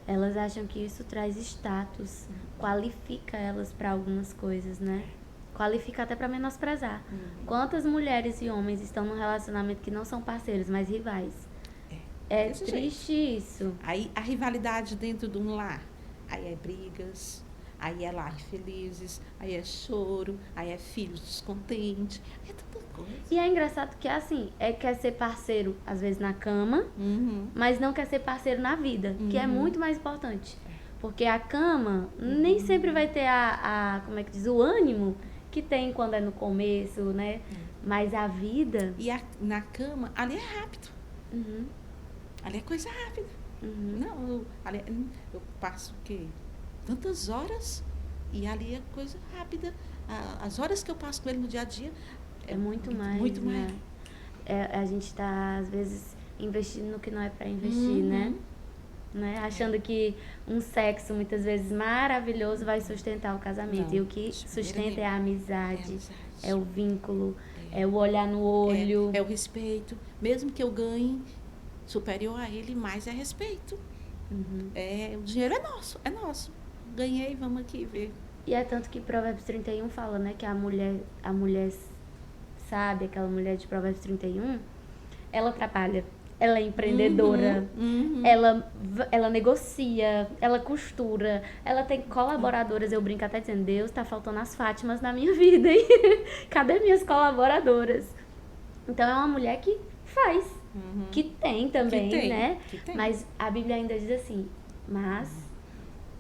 Elas acham que isso traz status, qualifica elas para algumas coisas, né? Qualifica até para menosprezar. Quantas mulheres e homens estão num relacionamento que não são parceiros, mas rivais? É triste isso. Aí a rivalidade dentro de um lar, aí é brigas, aí é lar infelizes, aí é choro, aí é filhos descontentes, é tanta coisa. E é engraçado que assim, quer ser parceiro às vezes na cama, mas não quer ser parceiro na vida, que é muito mais importante. Porque a cama nem sempre vai ter como é que diz, o ânimo que tem quando é no começo, né? Mas a vida... E na cama, ali é rápido. Ali é coisa rápida. Não, eu passo o quê? Tantas horas e ali é coisa rápida. As horas que eu passo com ele no dia a dia é muito mais. Muito mais. A gente está, às vezes, investindo no que não é para investir, né? Achando que um sexo, muitas vezes, maravilhoso vai sustentar o casamento. Não, e o que sustenta é a amizade, é o vínculo, é o olhar no olho. É o respeito. Mesmo que eu ganhe superior a ele, mais é respeito. O dinheiro é nosso. Ganhei, vamos aqui ver. E é tanto que Provérbios 31 fala, né, que a mulher sabe, aquela mulher de Provérbios 31, ela trabalha, ela é empreendedora, ela negocia, ela costura, ela tem colaboradoras. Eu brinco até dizendo, Deus, tá faltando as Fátimas na minha vida, hein? Cadê minhas colaboradoras? Então é uma mulher que faz, que tem também, né? Que tem. Mas a Bíblia ainda diz assim, mas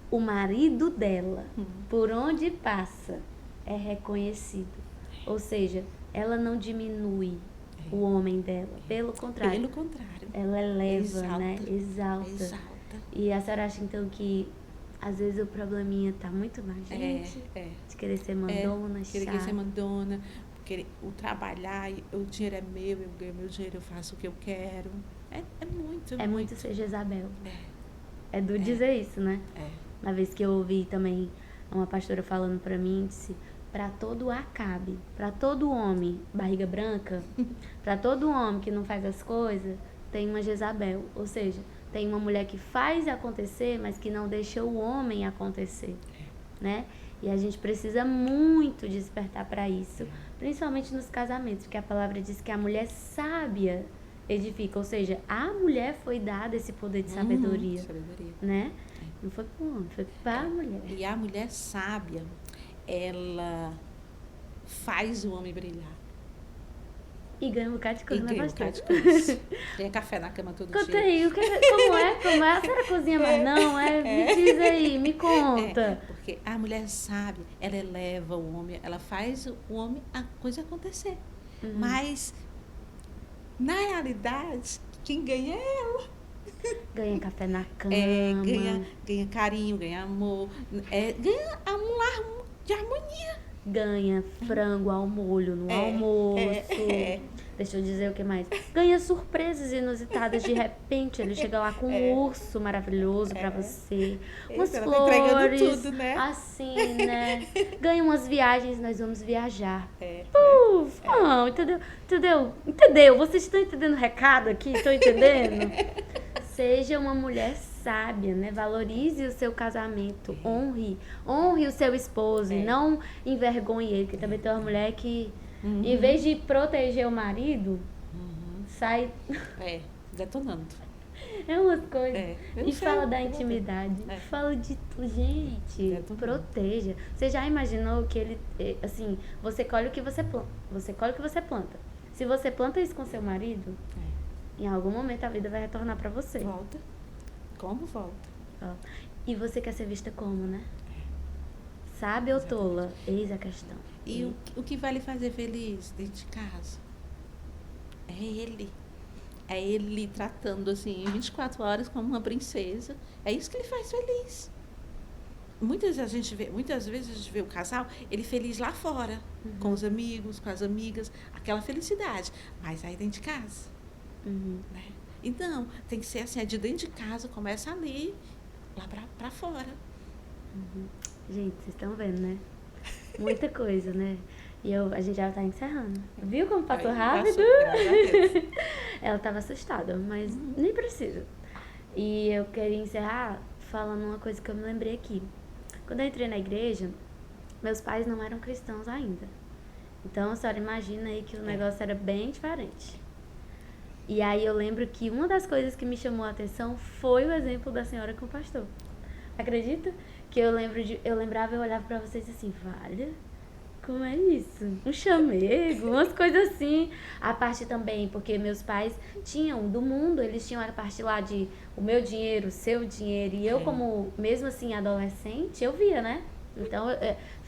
o marido dela, por onde passa, é reconhecido. Ou seja, ela não diminui o homem dela. Pelo contrário. Ela eleva, né? Exalta. E a senhora acha, então, que às vezes o probleminha tá muito na gente? De querer ser mandona, chata. Querer ser mandona, porque o trabalhar, o dinheiro é meu, eu ganho meu dinheiro, eu faço o que eu quero. É muito. É muito ser Jezabel. É do dizer isso, né? Uma vez que eu ouvi também uma pastora falando pra mim, disse, pra todo Acabe, pra todo homem barriga branca, pra todo homem que não faz as coisas, tem uma Jezabel. Ou seja, tem uma mulher que faz acontecer, mas que não deixa o homem acontecer, né? E a gente precisa muito despertar para isso, principalmente nos casamentos, porque a palavra diz que a mulher sábia edifica. Ou seja, a mulher foi dada esse poder de sabedoria, Sabedoria. né? Não foi para o homem, foi para a mulher. E a mulher sábia, ela faz o homem brilhar. E ganha um bocado de coisa, né, ganha um pastor? bocado de coisa. Ganha café na cama todo Conta dia. aí, como é? Como é? A senhora cozinha mais não? Me diz aí, me conta. Porque a mulher sábia, ela eleva o homem, ela faz o homem a coisa acontecer. Mas, na realidade, quem ganha é ela. Ganha café na cama. Ganha carinho, ganha amor, ganha um lar de harmonia. Ganha frango ao molho no almoço. Deixa eu dizer o que mais. Ganha surpresas inusitadas. De repente, ele chega lá com um urso maravilhoso pra você. Umas ela flores. Tá entregando tudo, né? Assim, né? Ganha umas viagens, nós vamos viajar. Entendeu? Vocês estão entendendo o recado aqui? Estão entendendo? Seja uma mulher sábia, né? Valorize o seu casamento, honre o seu esposo e não envergonhe ele, porque também tem uma mulher que, em vez de proteger o marido, sai... detonando. É umas coisas. Eu E sei, fala da intimidade. Fala de tudo. Gente, proteja. Você já imaginou que ele, assim, você colhe o que você planta. Você colhe o que você planta. Se você planta isso com seu marido, em algum momento a vida vai retornar pra você. Volta. Como volta? E você quer ser vista como, né? Sábia ou tola? Eis a questão. E o que vai lhe fazer feliz dentro de casa? É ele. É ele tratando assim 24 horas como uma princesa. É isso que ele faz feliz. Muitas vezes a gente vê o casal, ele feliz lá fora, com os amigos, com as amigas, aquela felicidade. Mas aí dentro de casa. Né? Então, tem que ser assim, de dentro de casa, começa ali, lá pra fora. Gente, vocês estão vendo, né? Muita coisa, né? E a gente já tá encerrando. Viu como passou rápido? Ela tava assustada, mas nem precisa. E eu queria encerrar falando uma coisa que eu me lembrei aqui. Quando eu entrei na igreja, meus pais não eram cristãos ainda. Então, a senhora imagina aí que o negócio era bem diferente. E aí eu lembro que uma das coisas que me chamou a atenção foi o exemplo da senhora com o pastor. Acredita? Que eu lembrava e eu olhava pra vocês assim, vale, como é isso? Um chamego, umas coisas assim. A parte também, porque meus pais tinham do mundo, eles tinham a parte lá de o meu dinheiro, o seu dinheiro. E eu como, mesmo assim, adolescente, eu via, né? Então,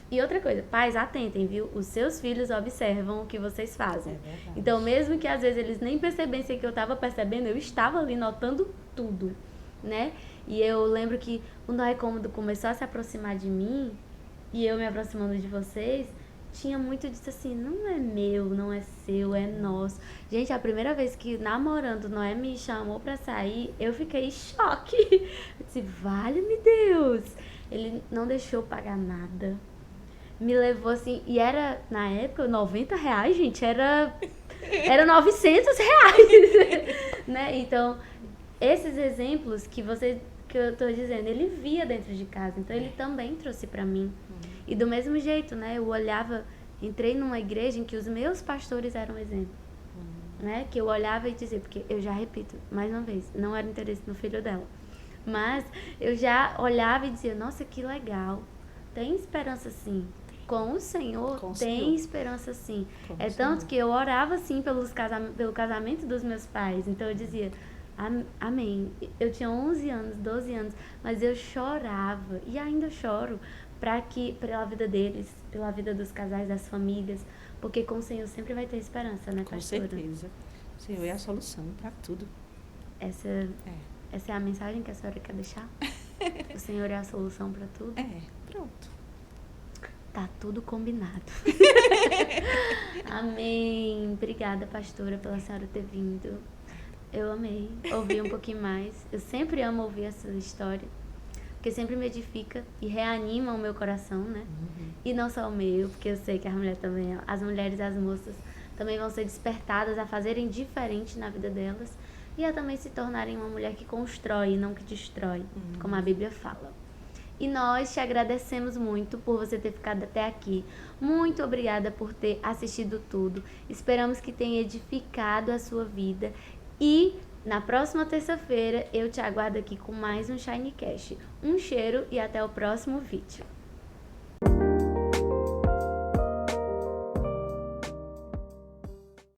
e outra coisa, pais, atentem, viu? Os seus filhos observam o que vocês fazem. Então, mesmo que às vezes eles nem percebessem que eu estava percebendo, eu estava ali notando tudo, né? E eu lembro que o Nó é Cômodo começou a se aproximar de mim, e eu me aproximando de vocês, tinha muito disso assim, não é meu, não é seu, é nosso. Gente, a primeira vez que namorando Noé me chamou pra sair, eu fiquei em choque. Eu disse, vale-me Deus. Ele não deixou pagar nada. Me levou assim, e era, na época, R$90, gente, era 900 reais, né? Então, esses exemplos que eu tô dizendo, ele via dentro de casa, então ele também trouxe pra mim. E do mesmo jeito, né, eu olhava, entrei numa igreja em que os meus pastores eram exemplo, né, que eu olhava e dizia, porque eu já repito, mais uma vez, não era interesse no filho dela, mas eu já olhava e dizia, nossa, que legal, tem esperança sim. Com o Senhor tem esperança sim. É tanto que eu orava sim pelo casamento dos meus pais. Então eu dizia, amém. Eu tinha 11 anos, 12 anos, mas eu chorava e ainda choro pela vida deles, pela vida dos casais, das famílias, porque com o Senhor sempre vai ter esperança, né, pastora? Com certeza. O Senhor é a solução para tudo. Essa é a mensagem que a senhora quer deixar? O Senhor é a solução para tudo? Pronto. Tá tudo combinado. Amém. Obrigada, pastora, pela senhora ter vindo. Eu amei ouvir um pouquinho mais. Eu sempre amo ouvir essa história, porque sempre me edifica e reanima o meu coração, né? E não só o meu, porque eu sei que as mulheres, as moças, também vão ser despertadas a fazerem diferente na vida delas e a também se tornarem uma mulher que constrói e não que destrói, como a Bíblia fala. E nós te agradecemos muito por você ter ficado até aqui. Muito obrigada por ter assistido tudo. Esperamos que tenha edificado a sua vida E na próxima terça-feira eu te aguardo aqui com mais um Shinecast. Um cheiro e até o próximo vídeo.